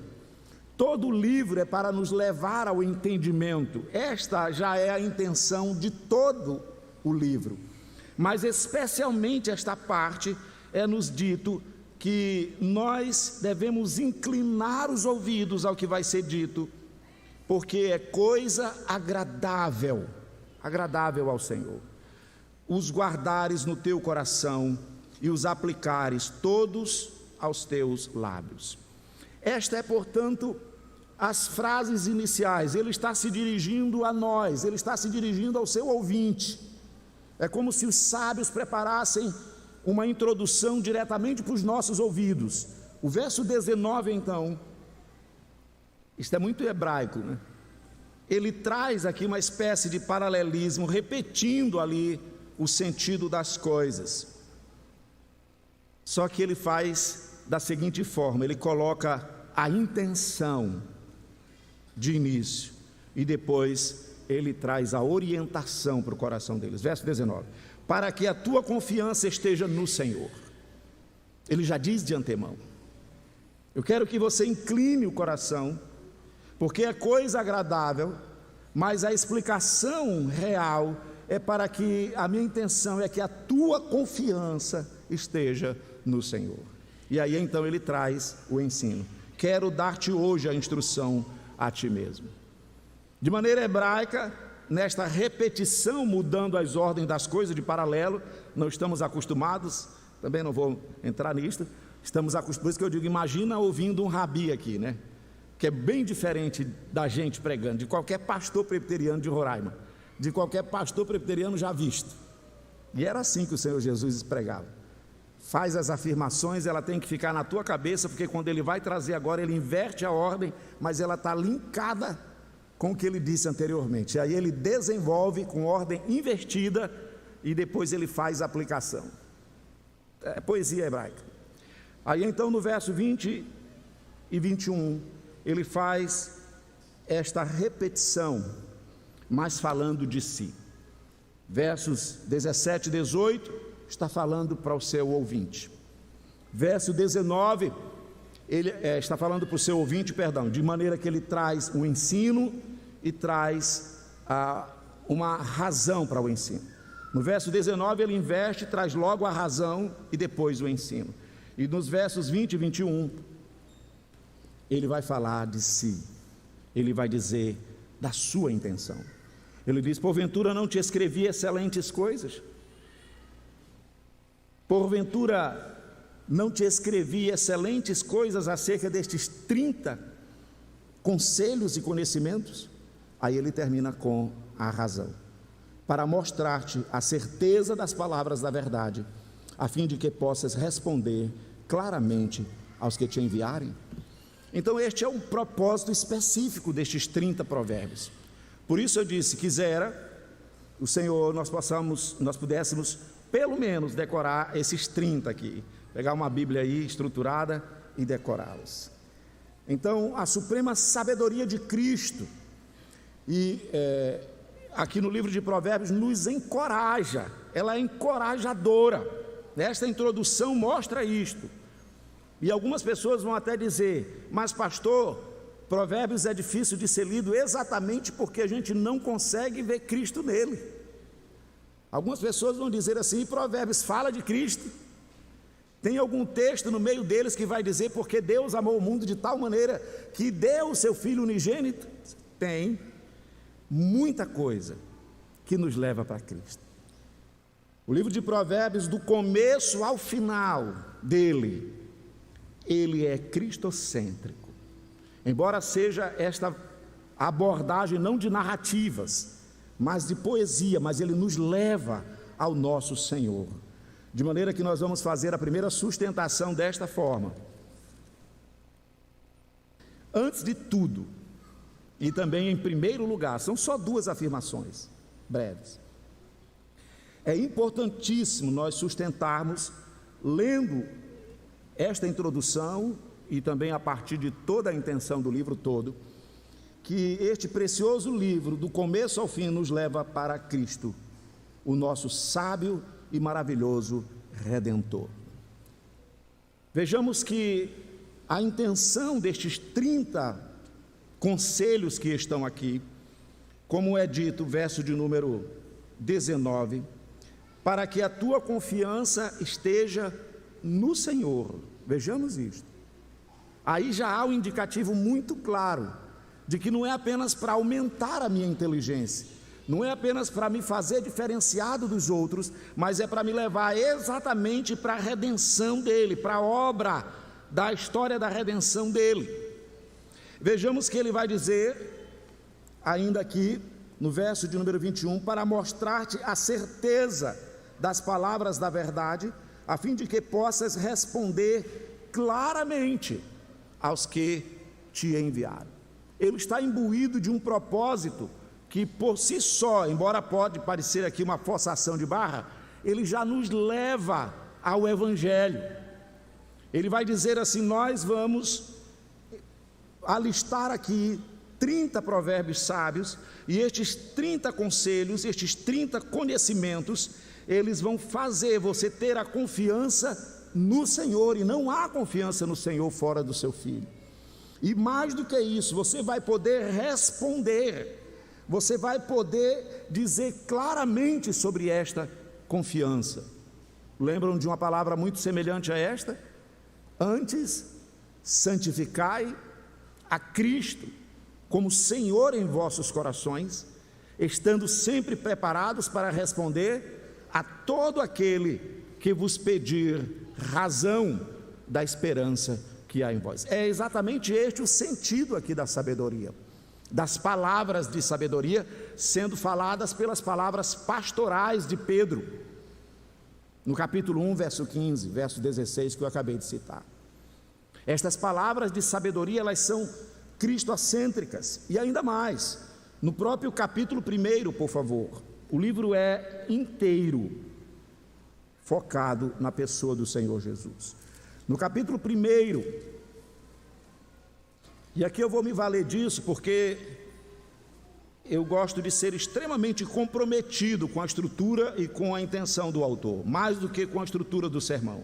S2: todo livro é para nos levar ao entendimento. Esta já é a intenção de todo o livro, mas especialmente esta parte é nos dito que nós devemos inclinar os ouvidos ao que vai ser dito, porque é coisa agradável ao Senhor, os guardares no teu coração e os aplicares todos aos teus lábios. Esta é, portanto, as frases iniciais. Ele está se dirigindo a nós, ele está se dirigindo ao seu ouvinte. É como se os sábios preparassem uma introdução diretamente para os nossos ouvidos. O verso 19, então, isto é muito hebraico, né? Ele traz aqui uma espécie de paralelismo, repetindo ali o sentido das coisas. Só que ele faz da seguinte forma: ele coloca a intenção de início e depois ele traz a orientação para o coração deles. Verso 19: para que a tua confiança esteja no Senhor. Ele já diz de antemão: eu quero que você incline o coração, porque é coisa agradável, mas a explicação real é para que a minha intenção é que a tua confiança esteja no Senhor. E aí então ele traz o ensino: quero dar-te hoje a instrução a ti mesmo. De maneira hebraica, nesta repetição, mudando as ordens das coisas de paralelo, não estamos acostumados, também não vou entrar nisto, estamos acostumados, por isso que eu digo, imagina ouvindo um rabi aqui, né? Que é bem diferente da gente pregando, de qualquer pastor presbiteriano de Roraima, de qualquer pastor presbiteriano já visto. E era assim que o Senhor Jesus pregava. Faz as afirmações, ela tem que ficar na tua cabeça, porque quando ele vai trazer agora, ele inverte a ordem, mas ela está linkada com o que ele disse anteriormente. E aí ele desenvolve com ordem invertida e depois ele faz a aplicação. É poesia hebraica. Aí então no verso 20 e 21, ele faz esta repetição, mas falando de si. Versos 17 e 18 está falando para o seu ouvinte. Verso 19, ele está falando para o seu ouvinte, de maneira que ele traz o ensino e traz uma razão para o ensino. No verso 19 ele inverte, traz logo a razão e depois o ensino. E nos versos 20 e 21, ele vai falar de si, ele vai dizer da sua intenção. Ele diz: porventura não te escrevi excelentes coisas? Porventura não te escrevi excelentes coisas acerca destes 30 conselhos e conhecimentos? Aí ele termina com a razão, para mostrar-te a certeza das palavras da verdade, a fim de que possas responder claramente aos que te enviarem. Então este é um propósito específico destes 30 provérbios. Por isso eu disse: quisera o Senhor, nós pudéssemos pelo menos decorar esses 30 aqui, pegar uma Bíblia aí estruturada e decorá-los. Então, a suprema sabedoria de Cristo, e aqui no livro de Provérbios nos encoraja, ela é encorajadora. Esta introdução mostra isto. E algumas pessoas vão até dizer: mas pastor, Provérbios é difícil de ser lido exatamente porque a gente não consegue ver Cristo nele. Algumas pessoas vão dizer assim: Provérbios fala de Cristo? Tem algum texto no meio deles que vai dizer porque Deus amou o mundo de tal maneira que deu o seu Filho unigênito? Tem muita coisa que nos leva para Cristo. O livro de Provérbios, do começo ao final dele, ele é cristocêntrico. Embora seja esta abordagem não de narrativas, mas de poesia, mas ele nos leva ao nosso Senhor. De maneira que nós vamos fazer a primeira sustentação desta forma. Antes de tudo, e também em primeiro lugar, são só duas afirmações breves. É importantíssimo nós sustentarmos, lendo esta introdução e também a partir de toda a intenção do livro todo, que este precioso livro, do começo ao fim, nos leva para Cristo, o nosso sábio e maravilhoso Redentor. Vejamos que a intenção destes 30 conselhos que estão aqui, como é dito, verso de número 19, para que a tua confiança esteja no Senhor. Vejamos isto. Aí já há um indicativo muito claro de que não é apenas para aumentar a minha inteligência, não é apenas para me fazer diferenciado dos outros, mas é para me levar exatamente para a redenção dele, para a obra da história da redenção dele. Vejamos que ele vai dizer, ainda aqui no verso de número 21, para mostrar-te a certeza das palavras da verdade, a fim de que possas responder claramente aos que te enviaram. Ele está imbuído de um propósito que por si só, embora pode parecer aqui uma forçação de barra, ele já nos leva ao Evangelho. Ele vai dizer assim: nós vamos alistar aqui 30 provérbios sábios, e estes 30 conselhos, estes 30 conhecimentos, eles vão fazer você ter a confiança no Senhor, e não há confiança no Senhor fora do seu Filho. E mais do que isso, você vai poder responder, você vai poder dizer claramente sobre esta confiança. Lembram de uma palavra muito semelhante a esta? Antes, santificai a Cristo como Senhor em vossos corações, estando sempre preparados para responder a todo aquele que vos pedir razão da esperança que há em vós. É exatamente este o sentido aqui da sabedoria, das palavras de sabedoria sendo faladas pelas palavras pastorais de Pedro, no capítulo 1, verso 15, verso 16, que eu acabei de citar. Estas palavras de sabedoria, elas são cristocêntricas, e ainda mais, no próprio capítulo 1, por favor, o livro é inteiro focado na pessoa do Senhor Jesus. No capítulo 1, e aqui eu vou me valer disso porque eu gosto de ser extremamente comprometido com a estrutura e com a intenção do autor, mais do que com a estrutura do sermão.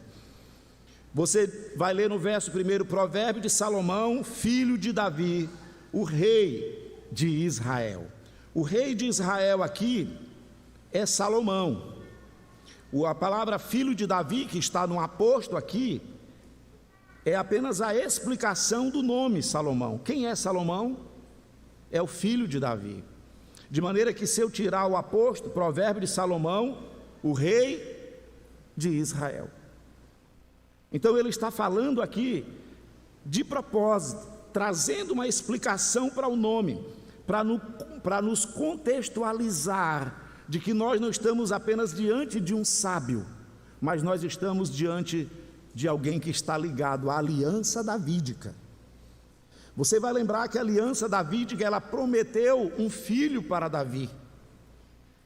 S2: Você vai ler no verso 1, provérbio de Salomão, filho de Davi, o rei de Israel. O rei de Israel aqui é Salomão. A palavra filho de Davi, que está no aposto aqui, é apenas a explicação do nome Salomão. Quem é Salomão? É o filho de Davi. De maneira que, se eu tirar o aposto, provérbio de Salomão, o rei de Israel. Então ele está falando aqui de propósito, trazendo uma explicação para o nome, para nos contextualizar de que nós não estamos apenas diante de um sábio, mas nós estamos diante de alguém que está ligado à aliança davídica. Você vai lembrar que a aliança davídica, ela prometeu um filho para Davi.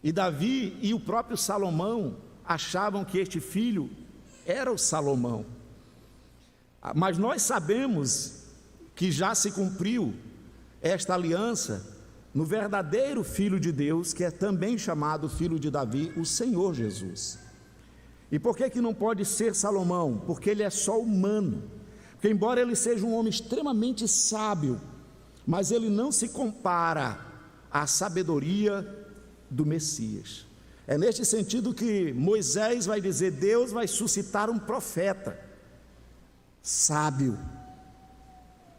S2: E Davi e o próprio Salomão achavam que este filho era o Salomão. Mas nós sabemos que já se cumpriu esta aliança no verdadeiro Filho de Deus, que é também chamado Filho de Davi, o Senhor Jesus. E por que não pode ser Salomão? Porque ele é só humano. Porque embora ele seja um homem extremamente sábio, mas ele não se compara à sabedoria do Messias. É neste sentido que Moisés vai dizer: Deus vai suscitar um profeta sábio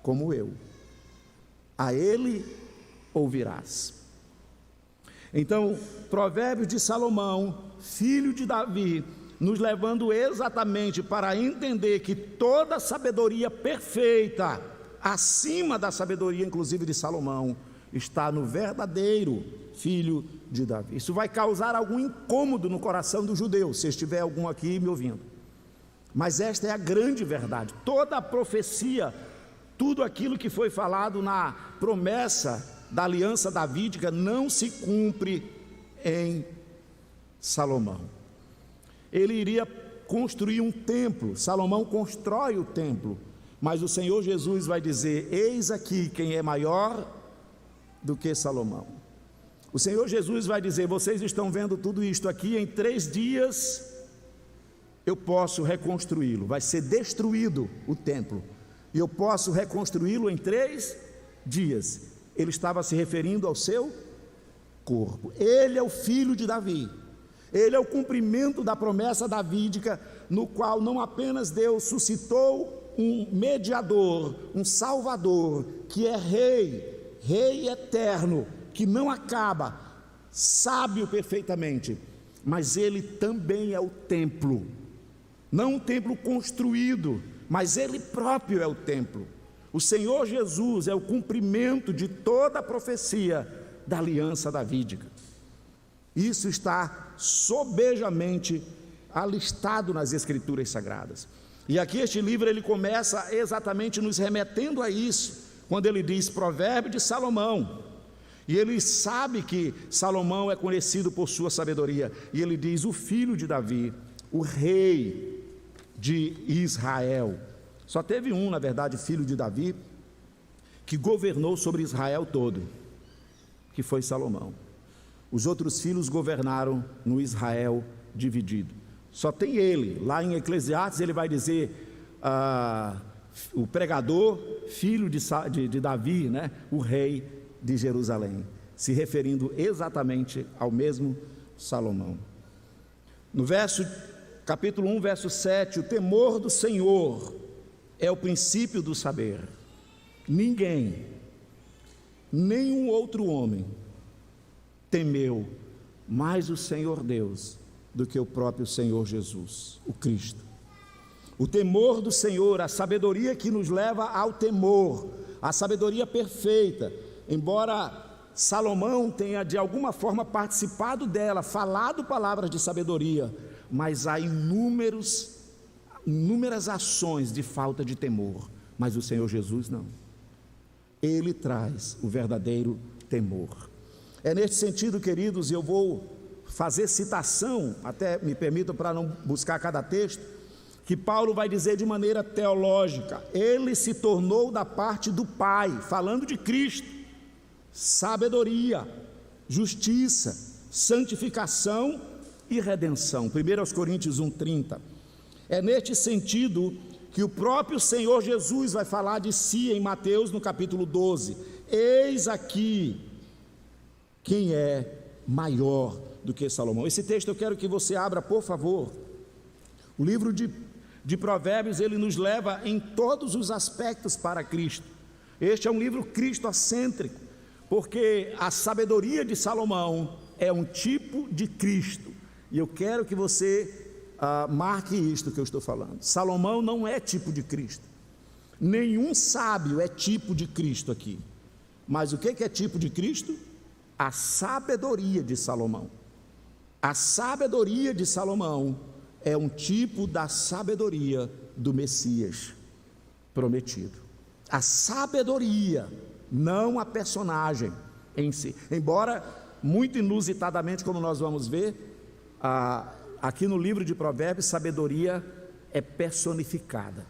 S2: como eu, a ele ouvirás. Então, Provérbios de Salomão, filho de Davi, nos levando exatamente para entender que toda sabedoria perfeita, acima da sabedoria inclusive de Salomão, está no verdadeiro filho de Davi. Isso vai causar algum incômodo no coração do judeu, se estiver algum aqui me ouvindo, mas esta é a grande verdade. Toda a profecia, tudo aquilo que foi falado na promessa da aliança davídica não se cumpre em Salomão. Ele iria construir um templo, Salomão constrói o templo, mas o Senhor Jesus vai dizer: eis aqui quem é maior do que Salomão. O Senhor Jesus vai dizer: vocês estão vendo tudo isto aqui, em 3 dias eu posso reconstruí-lo. Vai ser destruído o templo e eu posso reconstruí-lo em 3 dias. Ele estava se referindo ao seu corpo. Ele é o filho de Davi, ele é o cumprimento da promessa davídica, no qual não apenas Deus suscitou um mediador, um salvador, que é rei eterno, que não acaba, sábio perfeitamente, mas ele também é o templo, não um templo construído, mas ele próprio é o templo. O Senhor Jesus é o cumprimento de toda a profecia da aliança davídica. Isso está sobejamente alistado nas Escrituras Sagradas. E aqui este livro ele começa exatamente nos remetendo a isso, quando ele diz Provérbio de Salomão. E ele sabe que Salomão é conhecido por sua sabedoria. E ele diz: o filho de Davi, o rei de Israel. Só teve um, na verdade, filho de Davi, que governou sobre Israel todo, que foi Salomão. Os outros filhos governaram no Israel dividido. Só tem ele. Lá em Eclesiastes ele vai dizer, o pregador, filho de Davi, né? O rei de Jerusalém, se referindo exatamente ao mesmo Salomão. No capítulo 1, verso 7, o temor do Senhor é o princípio do saber. Ninguém, nenhum outro homem temeu mais o Senhor Deus do que o próprio Senhor Jesus, o Cristo. O temor do Senhor, a sabedoria que nos leva ao temor, a sabedoria perfeita, embora Salomão tenha de alguma forma participado dela, falado palavras de sabedoria, mas há inúmeras ações de falta de temor, mas o Senhor Jesus não. Ele traz o verdadeiro temor. É neste sentido, queridos, eu vou fazer citação, até me permitam para não buscar cada texto, que Paulo vai dizer de maneira teológica: ele se tornou da parte do Pai, falando de Cristo, sabedoria, justiça, santificação e redenção. 1 Coríntios 1:30. É neste sentido que o próprio Senhor Jesus vai falar de si em Mateus no capítulo 12: eis aqui quem é maior do que Salomão. Esse texto eu quero que você abra, por favor. O livro de Provérbios, ele nos leva em todos os aspectos para Cristo. Este é um livro cristocêntrico, porque a sabedoria de Salomão é um tipo de Cristo, e eu quero que você marque isto que eu estou falando. Salomão não é tipo de Cristo, nenhum sábio é tipo de Cristo aqui, mas o que é tipo de Cristo? A sabedoria de Salomão. A sabedoria de Salomão é um tipo da sabedoria do Messias prometido. A sabedoria, não a personagem em si. Embora muito inusitadamente, como nós vamos ver, aqui no livro de Provérbios, sabedoria é personificada,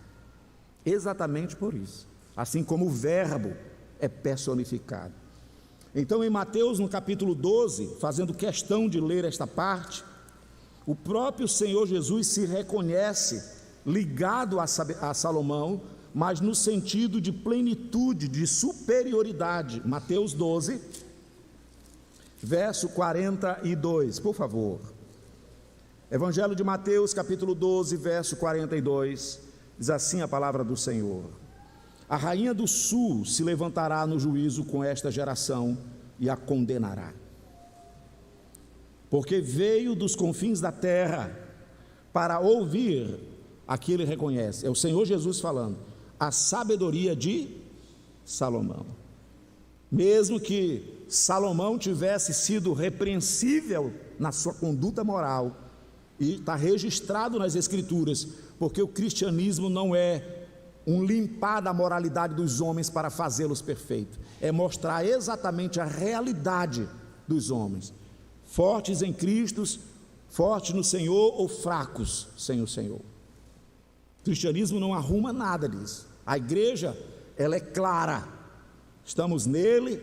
S2: exatamente por isso, assim como o verbo é personificado. Então, em Mateus, no capítulo 12, fazendo questão de ler esta parte, o próprio Senhor Jesus se reconhece ligado a Salomão, mas no sentido de plenitude, de superioridade. Mateus 12, verso 42, por favor. Evangelho de Mateus, capítulo 12, verso 42, diz assim a palavra do Senhor: a rainha do sul se levantará no juízo com esta geração e a condenará, porque veio dos confins da terra para ouvir, aqui ele reconhece, é o Senhor Jesus falando, a sabedoria de Salomão. Mesmo que Salomão tivesse sido repreensível na sua conduta moral, e está registrado nas Escrituras, porque o cristianismo não é um limpar da moralidade dos homens para fazê-los perfeitos, é mostrar exatamente a realidade dos homens, fortes em Cristo, fortes no Senhor ou fracos sem o Senhor. O cristianismo não arruma nada disso. A igreja, ela é clara, estamos nele,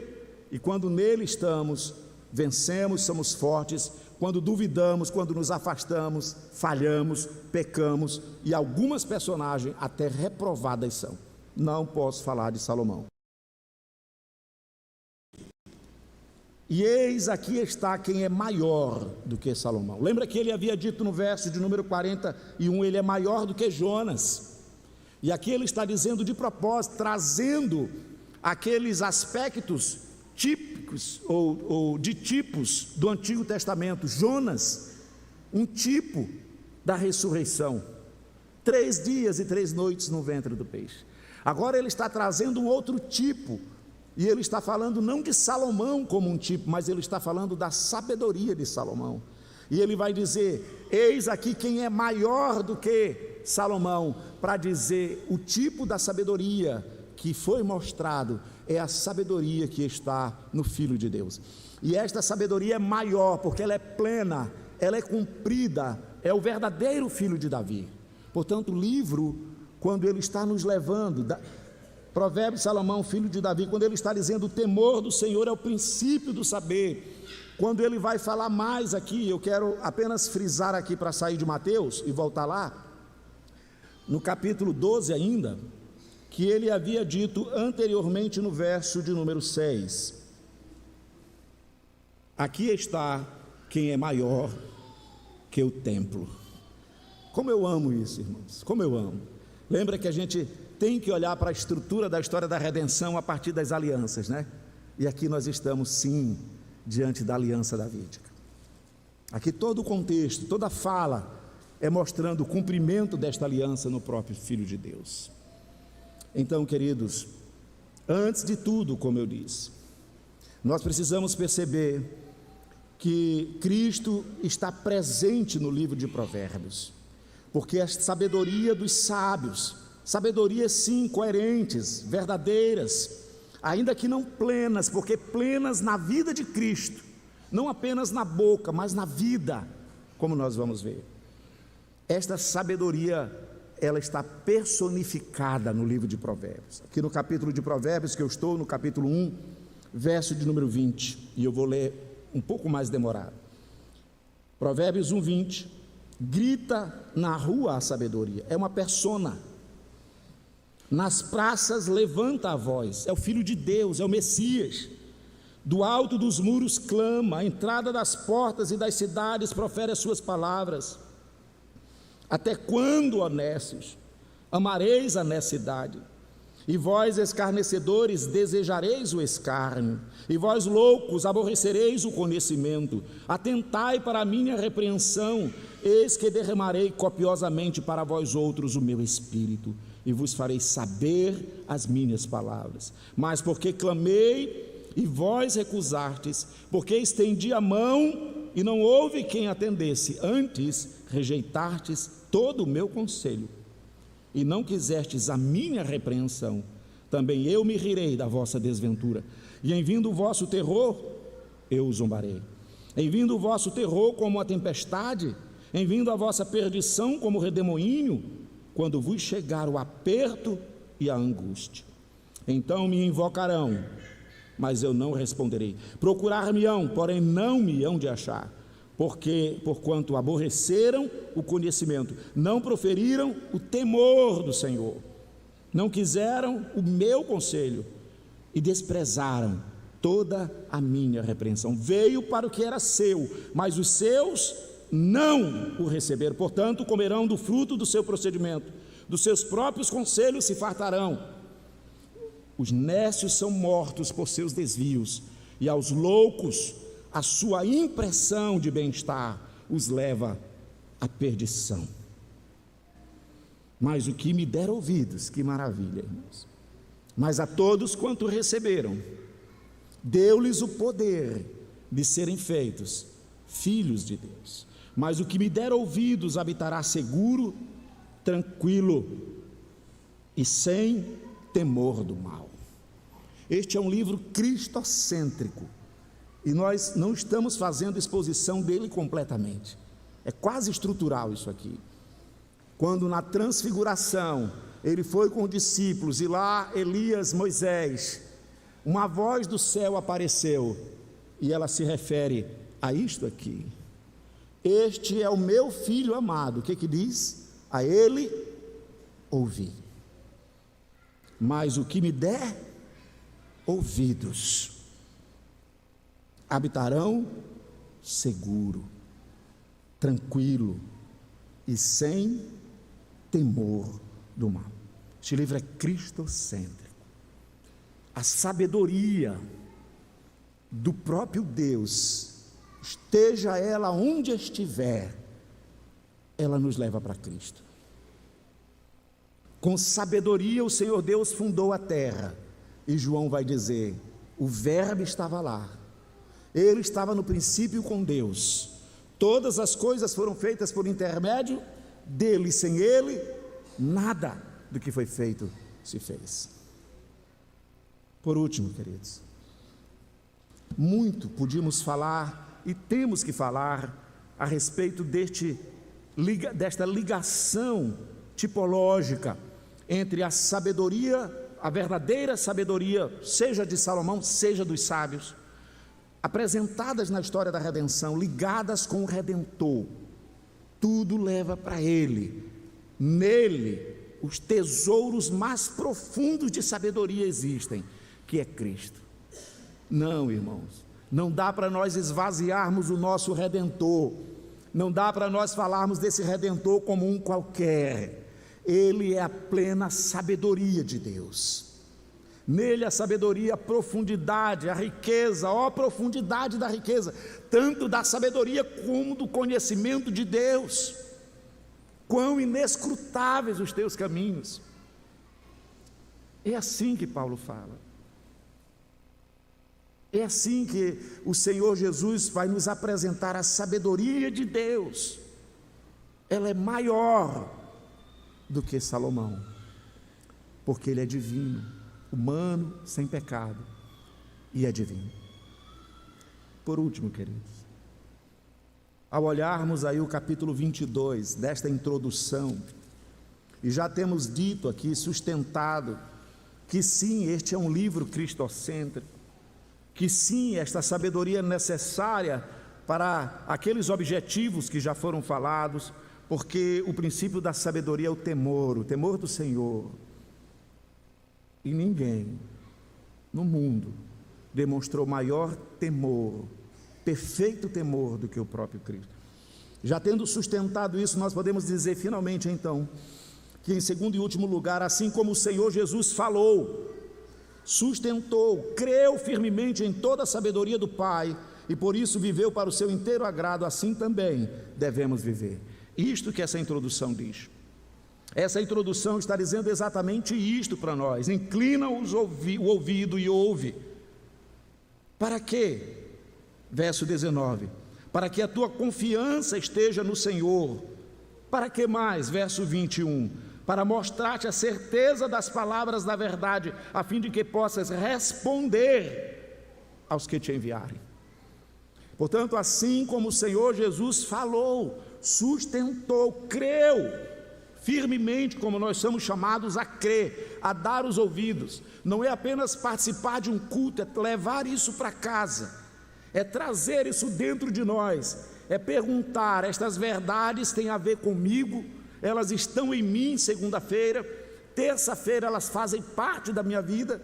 S2: e quando nele estamos, vencemos, somos fortes. Quando duvidamos, quando nos afastamos, falhamos, pecamos, e algumas personagens até reprovadas são. Não posso falar de Salomão. E eis aqui está quem é maior do que Salomão. Lembra que ele havia dito no verso de número 41, ele é maior do que Jonas. E aqui ele está dizendo de propósito, trazendo aqueles aspectos típicos ou de tipos do Antigo Testamento. Jonas, um tipo da ressurreição, 3 dias e 3 noites no ventre do peixe. Agora ele está trazendo um outro tipo, e ele está falando não de Salomão como um tipo, mas ele está falando da sabedoria de Salomão. E ele vai dizer: eis aqui quem é maior do que Salomão, para dizer o tipo da sabedoria que foi mostrado é a sabedoria que está no Filho de Deus. E esta sabedoria é maior, porque ela é plena, ela é cumprida, é o verdadeiro Filho de Davi. Portanto, o livro, quando ele está nos levando, Provérbios de Salomão, filho de Davi, quando ele está dizendo o temor do Senhor é o princípio do saber, quando ele vai falar mais aqui, eu quero apenas frisar aqui para sair de Mateus e voltar lá, no capítulo 12 ainda, que ele havia dito anteriormente no verso de número 6, aqui está quem é maior que o templo. Como eu amo isso, irmãos, como eu amo. Lembra que a gente tem que olhar para a estrutura da história da redenção a partir das alianças, né? E aqui nós estamos sim diante da aliança davídica. Aqui todo o contexto, toda a fala é mostrando o cumprimento desta aliança no próprio Filho de Deus. Então, queridos, antes de tudo, como eu disse, nós precisamos perceber que Cristo está presente no livro de Provérbios, porque a sabedoria dos sábios, sabedorias sim, coerentes, verdadeiras, ainda que não plenas, porque plenas na vida de Cristo, não apenas na boca, mas na vida, como nós vamos ver. Esta sabedoria, ela está personificada no livro de Provérbios. Aqui no capítulo de Provérbios, que eu estou, no capítulo 1, verso de número 20, e eu vou ler um pouco mais demorado. Provérbios 1, 20, grita na rua a sabedoria, é uma persona. Nas praças levanta a voz, é o Filho de Deus, é o Messias. Do alto dos muros clama, à entrada das portas e das cidades profere as suas palavras. Até quando, honestos, amareis a necessidade? E vós, escarnecedores, desejareis o escárnio, e vós, loucos, aborrecereis o conhecimento. Atentai para a minha repreensão, eis que derramarei copiosamente para vós outros o meu espírito, e vos farei saber as minhas palavras. Mas porque clamei, e vós recusastes, porque estendi a mão, e não houve quem atendesse, antes rejeitastes todo o meu conselho, e não quisestes a minha repreensão, também eu me rirei da vossa desventura, e em vindo o vosso terror, eu zombarei. Em vindo o vosso terror como a tempestade, em vindo a vossa perdição como redemoinho, quando vos chegar o aperto e a angústia. Então me invocarão, mas eu não responderei. Procurar-me-ão, porém não me hão de achar. Porquanto aborreceram o conhecimento, não proferiram o temor do Senhor, não quiseram o meu conselho e desprezaram toda a minha repreensão. Veio para o que era seu, mas os seus não o receberam. Portanto, comerão do fruto do seu procedimento, dos seus próprios conselhos se fartarão. Os nécios são mortos por seus desvios, e aos loucos a sua impressão de bem-estar os leva à perdição. Mas o que me der ouvidos, que maravilha, irmãos. Mas a todos quanto receberam, deu-lhes o poder de serem feitos filhos de Deus. Mas o que me der ouvidos habitará seguro, tranquilo e sem temor do mal. Este é um livro cristocêntrico, e nós não estamos fazendo exposição dele completamente. É quase estrutural isso aqui. Quando na transfiguração ele foi com os discípulos, e lá Elias, Moisés, uma voz do céu apareceu, e ela se refere a isto aqui: este é o meu filho amado. O que diz? A ele ouvi. Mas o que me der ouvidos habitarão seguro, tranquilo e sem temor do mal. Este livro é cristocêntrico. A sabedoria do próprio Deus, esteja ela onde estiver, ela nos leva para Cristo. Com sabedoria o Senhor Deus fundou a terra, e João vai dizer: o verbo estava lá, ele estava no princípio com Deus, todas as coisas foram feitas por intermédio dele, sem ele nada do que foi feito se fez. Por último, queridos, muito podíamos falar e temos que falar a respeito desta ligação tipológica entre a sabedoria, a verdadeira sabedoria, seja de Salomão, seja dos sábios, apresentadas na história da redenção, ligadas com o Redentor. Tudo leva para ele. Nele os tesouros mais profundos de sabedoria existem, que é Cristo. Não, irmãos, não dá para nós esvaziarmos o nosso Redentor, não dá para nós falarmos desse Redentor como um qualquer. Ele é a plena sabedoria de Deus. Nele a sabedoria, a profundidade, a riqueza, ó profundidade da riqueza, tanto da sabedoria como do conhecimento de Deus. Quão inescrutáveis os teus caminhos. É assim que Paulo fala. É assim que o Senhor Jesus vai nos apresentar a sabedoria de Deus. Ela é maior do que Salomão, porque ele é divino, humano, sem pecado, e é divino. Por último, queridos, ao olharmos aí o capítulo 22 desta introdução, e já temos dito aqui, sustentado, que sim, este é um livro cristocêntrico, que sim, esta sabedoria é necessária para aqueles objetivos que já foram falados, porque o princípio da sabedoria é o temor do Senhor. E ninguém no mundo demonstrou maior temor, perfeito temor, do que o próprio Cristo. Já tendo sustentado isso, nós podemos dizer finalmente então, que em segundo e último lugar, assim como o Senhor Jesus falou, sustentou, creu firmemente em toda a sabedoria do Pai, e por isso viveu para o seu inteiro agrado, assim também devemos viver. Isto que essa introdução diz. Essa introdução está dizendo exatamente isto para nós: inclina o ouvido e ouve. Para quê? Verso 19: para que a tua confiança esteja no Senhor. Para que mais? Verso 21: para mostrar-te a certeza das palavras da verdade, a fim de que possas responder aos que te enviarem. Portanto, assim como o Senhor Jesus falou, sustentou, creu firmemente, como nós somos chamados a crer, a dar os ouvidos. Não é apenas participar de um culto, é levar isso para casa, é trazer isso dentro de nós, é perguntar: estas verdades têm a ver comigo? Elas estão em mim? Segunda-feira, terça-feira, elas fazem parte da minha vida?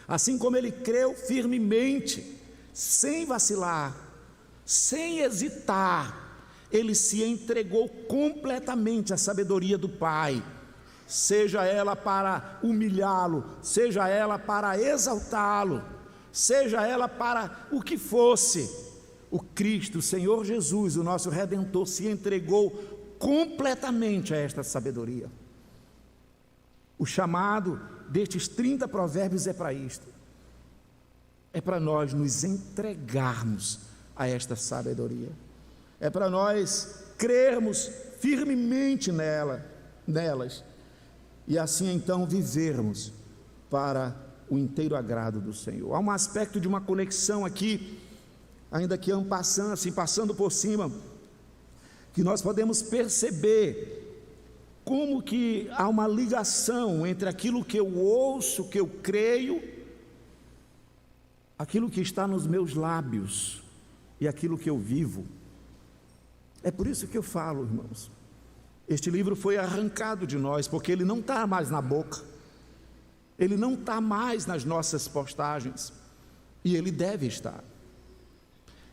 S2: Assim como ele creu firmemente, sem vacilar, sem hesitar, ele se entregou completamente à sabedoria do Pai, seja ela para humilhá-lo, seja ela para exaltá-lo, seja ela para o que fosse. O Cristo, o Senhor Jesus, o nosso Redentor, se entregou completamente a esta sabedoria. O chamado destes 30 provérbios é para isto, é para nós nos entregarmos a esta sabedoria, é para nós crermos firmemente nelas, e assim então vivermos para o inteiro agrado do Senhor. Há um aspecto de uma conexão aqui, ainda que passando por cima, que nós podemos perceber como que há uma ligação entre aquilo que eu ouço, que eu creio, aquilo que está nos meus lábios e aquilo que eu vivo. É por isso que eu falo, irmãos, este livro foi arrancado de nós, porque ele não está mais na boca, ele não está mais nas nossas postagens, e ele deve estar.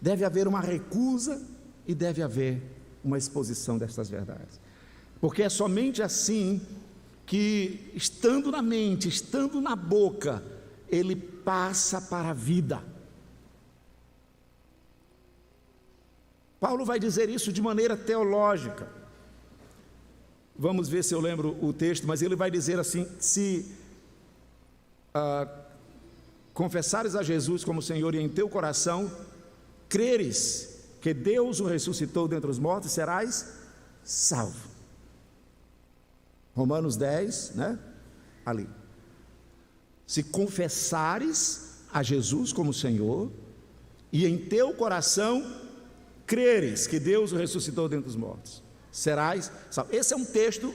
S2: Deve haver uma recusa e deve haver uma exposição dessas verdades, porque é somente assim que, estando na mente, estando na boca, ele passa para a vida. Paulo vai dizer isso de maneira teológica. Vamos ver se eu lembro o texto, mas ele vai dizer assim: se confessares a Jesus como Senhor e em teu coração creres que Deus o ressuscitou dentre os mortos, serás salvo. Romanos 10, né? Ali. Se confessares a Jesus como Senhor e em teu coração creres que Deus o ressuscitou dentre os mortos, serás salvo. Esse é um texto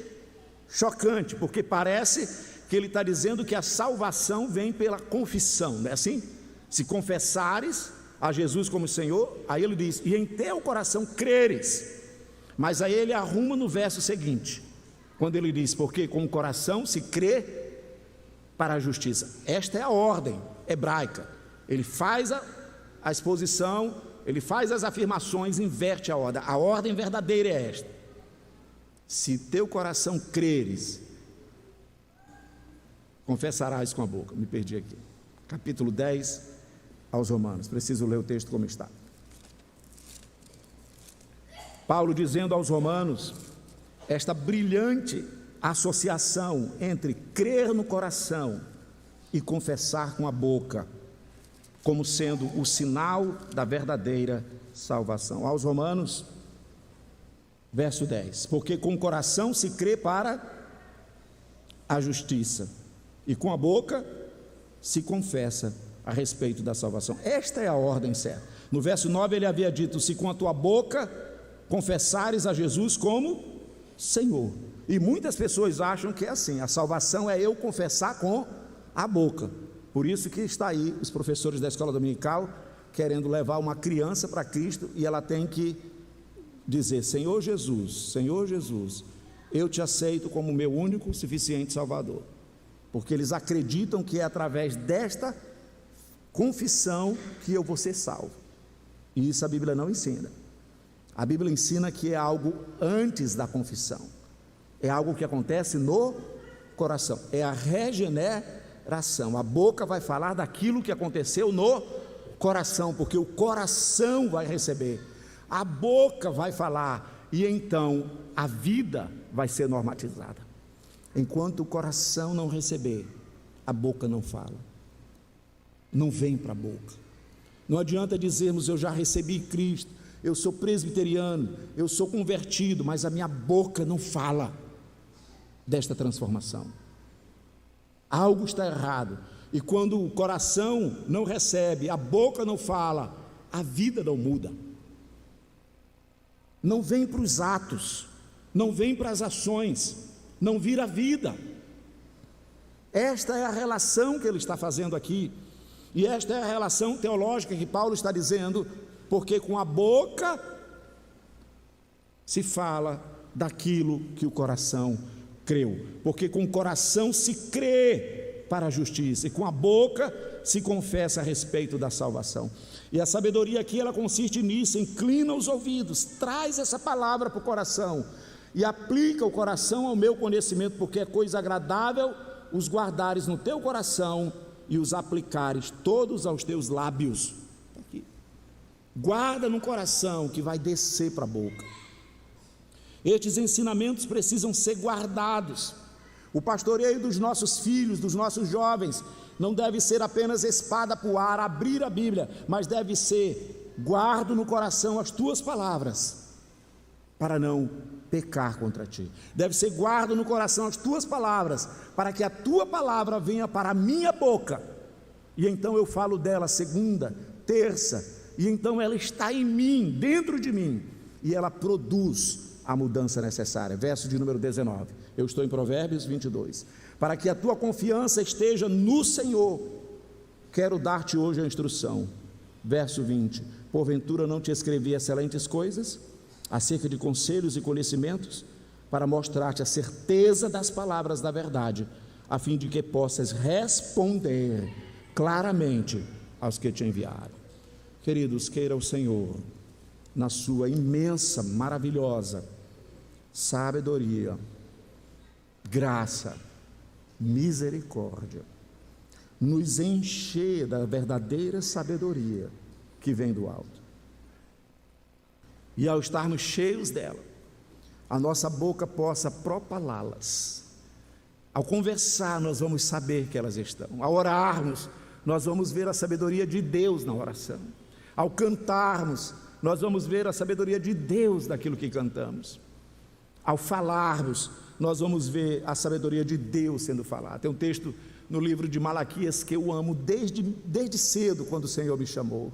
S2: chocante, porque parece que ele está dizendo que a salvação vem pela confissão, não é assim? Se confessares a Jesus como Senhor, aí ele diz, e em teu coração creres. Mas aí ele arruma no verso seguinte, quando ele diz, porque com o coração se crê para a justiça. Esta é a ordem hebraica. Ele faz a exposição, ele faz as afirmações, inverte a ordem. A ordem verdadeira é esta: se teu coração creres, confessarás com a boca. Me perdi aqui. Capítulo 10 aos Romanos, preciso ler o texto como está. Paulo dizendo aos Romanos esta brilhante associação entre crer no coração e confessar com a boca, como sendo o sinal da verdadeira salvação. Aos Romanos, verso 10: porque com o coração se crê para a justiça, e com a boca se confessa a respeito da salvação. Esta é a ordem certa. No verso 9 ele havia dito: se com a tua boca confessares a Jesus como Senhor. E muitas pessoas acham que é assim, a salvação é eu confessar com a boca. Por isso que está aí os professores da escola dominical querendo levar uma criança para Cristo, e ela tem que dizer: Senhor Jesus, eu te aceito como meu único, suficiente Salvador. Porque eles acreditam que é através desta confissão que eu vou ser salvo. E isso a Bíblia não ensina. A Bíblia ensina que é algo antes da confissão, é algo que acontece no coração, é a regeneração. A boca vai falar daquilo que aconteceu no coração, porque o coração vai receber, a boca vai falar, e então a vida vai ser normatizada. Enquanto o coração não receber, a boca não fala, não vem para a boca. Não adianta dizermos: eu já recebi Cristo, eu sou presbiteriano, eu sou convertido, mas a minha boca não fala desta transformação. Algo está errado. E quando o coração não recebe, a boca não fala, a vida não muda. Não vem para os atos, não vem para as ações, não vira vida. Esta é a relação que ele está fazendo aqui, e esta é a relação teológica que Paulo está dizendo, porque com a boca se fala daquilo que o coração creu, porque com o coração se crê para a justiça, e com a boca se confessa a respeito da salvação. E a sabedoria aqui, ela consiste nisso: inclina os ouvidos, traz essa palavra para o coração, e aplica o coração ao meu conhecimento, porque é coisa agradável os guardares no teu coração e os aplicares todos aos teus lábios. Aqui. Guarda no coração, que vai descer para a boca. Estes ensinamentos precisam ser guardados. O pastoreio dos nossos filhos, dos nossos jovens, não deve ser apenas espada para o ar, abrir a Bíblia, mas deve ser: guardo no coração as tuas palavras, para não pecar contra ti. Deve ser: guardo no coração as tuas palavras, para que a tua palavra venha para a minha boca, e então eu falo dela segunda, terça, e então ela está em mim, dentro de mim, e ela produz a mudança necessária. Verso de número 19, eu estou em Provérbios 22. Para que a tua confiança esteja no Senhor, quero dar-te hoje a instrução. Verso 20, porventura não te escrevi excelentes coisas, acerca de conselhos e conhecimentos, para mostrar-te a certeza das palavras da verdade, a fim de que possas responder claramente aos que te enviaram. Queridos, queira o Senhor, na sua imensa, maravilhosa sabedoria, graça, misericórdia, nos encher da verdadeira sabedoria que vem do alto. E ao estarmos cheios dela, a nossa boca possa propalá-las. Ao conversar, nós vamos saber que elas estão. Ao orarmos, nós vamos ver a sabedoria de Deus na oração. Ao cantarmos, nós vamos ver a sabedoria de Deus daquilo que cantamos. Ao falarmos, nós vamos ver a sabedoria de Deus sendo falada. Tem um texto no livro de Malaquias que eu amo desde cedo, quando o Senhor me chamou.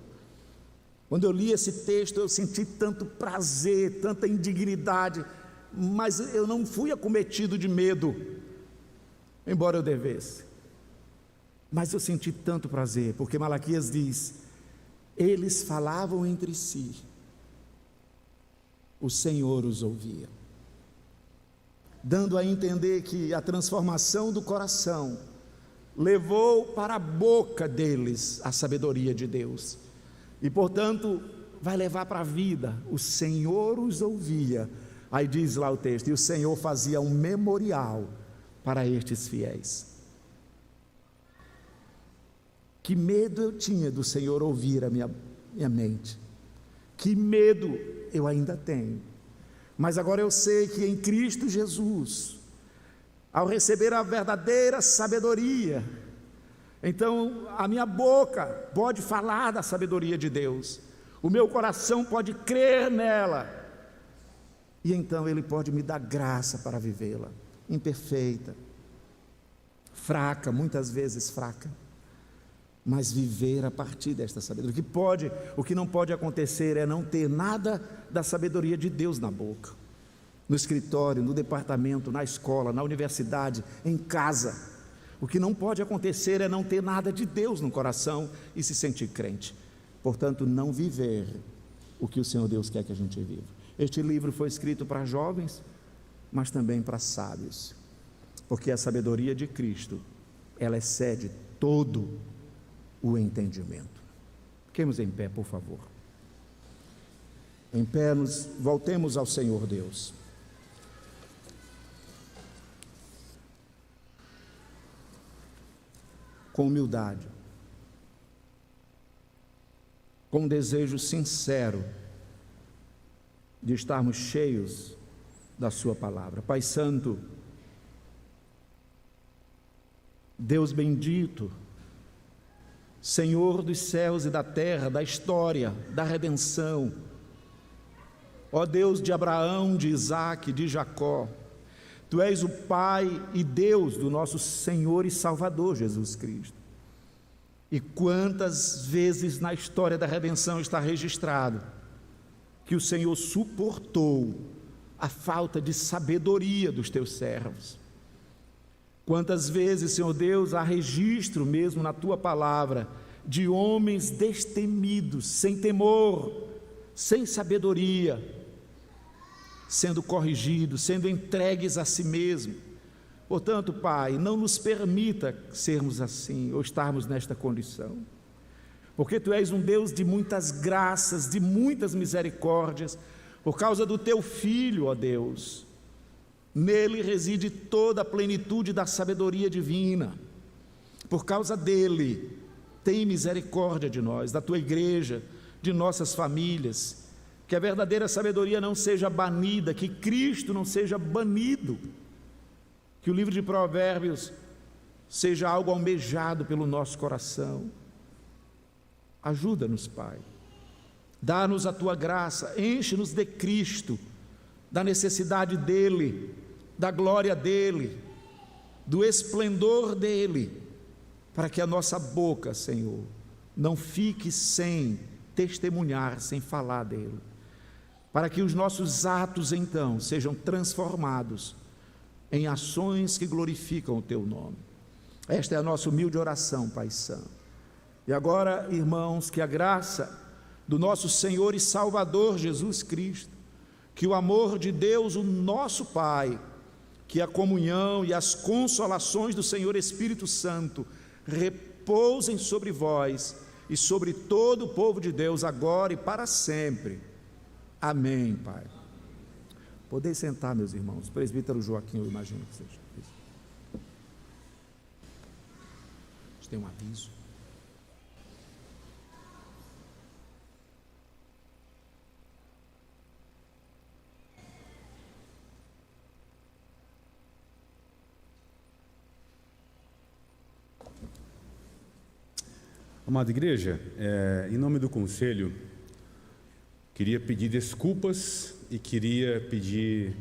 S2: Quando eu li esse texto, eu senti tanto prazer, tanta indignidade, mas eu não fui acometido de medo, embora eu devesse. Mas eu senti tanto prazer, porque Malaquias diz: eles falavam entre si, o Senhor os ouvia, dando a entender que a transformação do coração levou para a boca deles a sabedoria de Deus, e portanto vai levar para a vida. O Senhor os ouvia. Aí diz lá o texto: e o Senhor fazia um memorial para estes fiéis. Que medo eu tinha do Senhor ouvir a minha mente, que medo eu ainda tenho, mas agora eu sei que em Cristo Jesus, ao receber a verdadeira sabedoria, então a minha boca pode falar da sabedoria de Deus, o meu coração pode crer nela, e então Ele pode me dar graça para vivê-la, imperfeita, fraca, muitas vezes fraca, mas viver a partir desta sabedoria. O que não pode acontecer é não ter nada da sabedoria de Deus na boca, no escritório, no departamento, na escola, na universidade, em casa. O que não pode acontecer é não ter nada de Deus no coração e se sentir crente, portanto não viver o que o Senhor Deus quer que a gente viva. Este livro foi escrito para jovens, mas também para sábios, porque a sabedoria de Cristo, ela excede todo o entendimento. Fiquemos em pé, por favor. Em pé, voltemos ao Senhor Deus. Com humildade, com um desejo sincero de estarmos cheios da sua palavra. Pai Santo, Deus bendito, Senhor dos céus e da terra, da história, da redenção, ó Deus de Abraão, de Isaque, de Jacó, Tu és o Pai e Deus do nosso Senhor e Salvador Jesus Cristo. E quantas vezes na história da redenção está registrado que o Senhor suportou a falta de sabedoria dos teus servos. Quantas vezes, Senhor Deus, há registro mesmo na tua palavra de homens destemidos, sem temor, sem sabedoria, sendo corrigidos, sendo entregues a si mesmo. Portanto, Pai, não nos permita sermos assim ou estarmos nesta condição, porque Tu és um Deus de muitas graças, de muitas misericórdias, por causa do Teu Filho, ó Deus. Nele reside toda a plenitude da sabedoria divina. Por causa dele, tem misericórdia de nós, da Tua igreja, de nossas famílias. Que a verdadeira sabedoria não seja banida, que Cristo não seja banido. Que o livro de Provérbios seja algo almejado pelo nosso coração. Ajuda-nos, Pai. Dá-nos a Tua graça, enche-nos de Cristo, da necessidade dEle, da glória dEle, do esplendor dEle, para que a nossa boca, Senhor, não fique sem testemunhar, sem falar dEle, para que os nossos atos, então, sejam transformados em ações que glorificam o Teu nome. Esta é a nossa humilde oração, Pai Santo. E agora, irmãos, que a graça do nosso Senhor e Salvador Jesus Cristo, que o amor de Deus, o nosso Pai, que a comunhão e as consolações do Senhor Espírito Santo repousem sobre vós e sobre todo o povo de Deus, agora e para sempre. Amém, Pai. Podeis sentar, meus irmãos. Presbítero Joaquim, eu imagino que seja. Tem um aviso.
S1: Amada igreja, em nome do conselho, queria pedir desculpas e queria pedir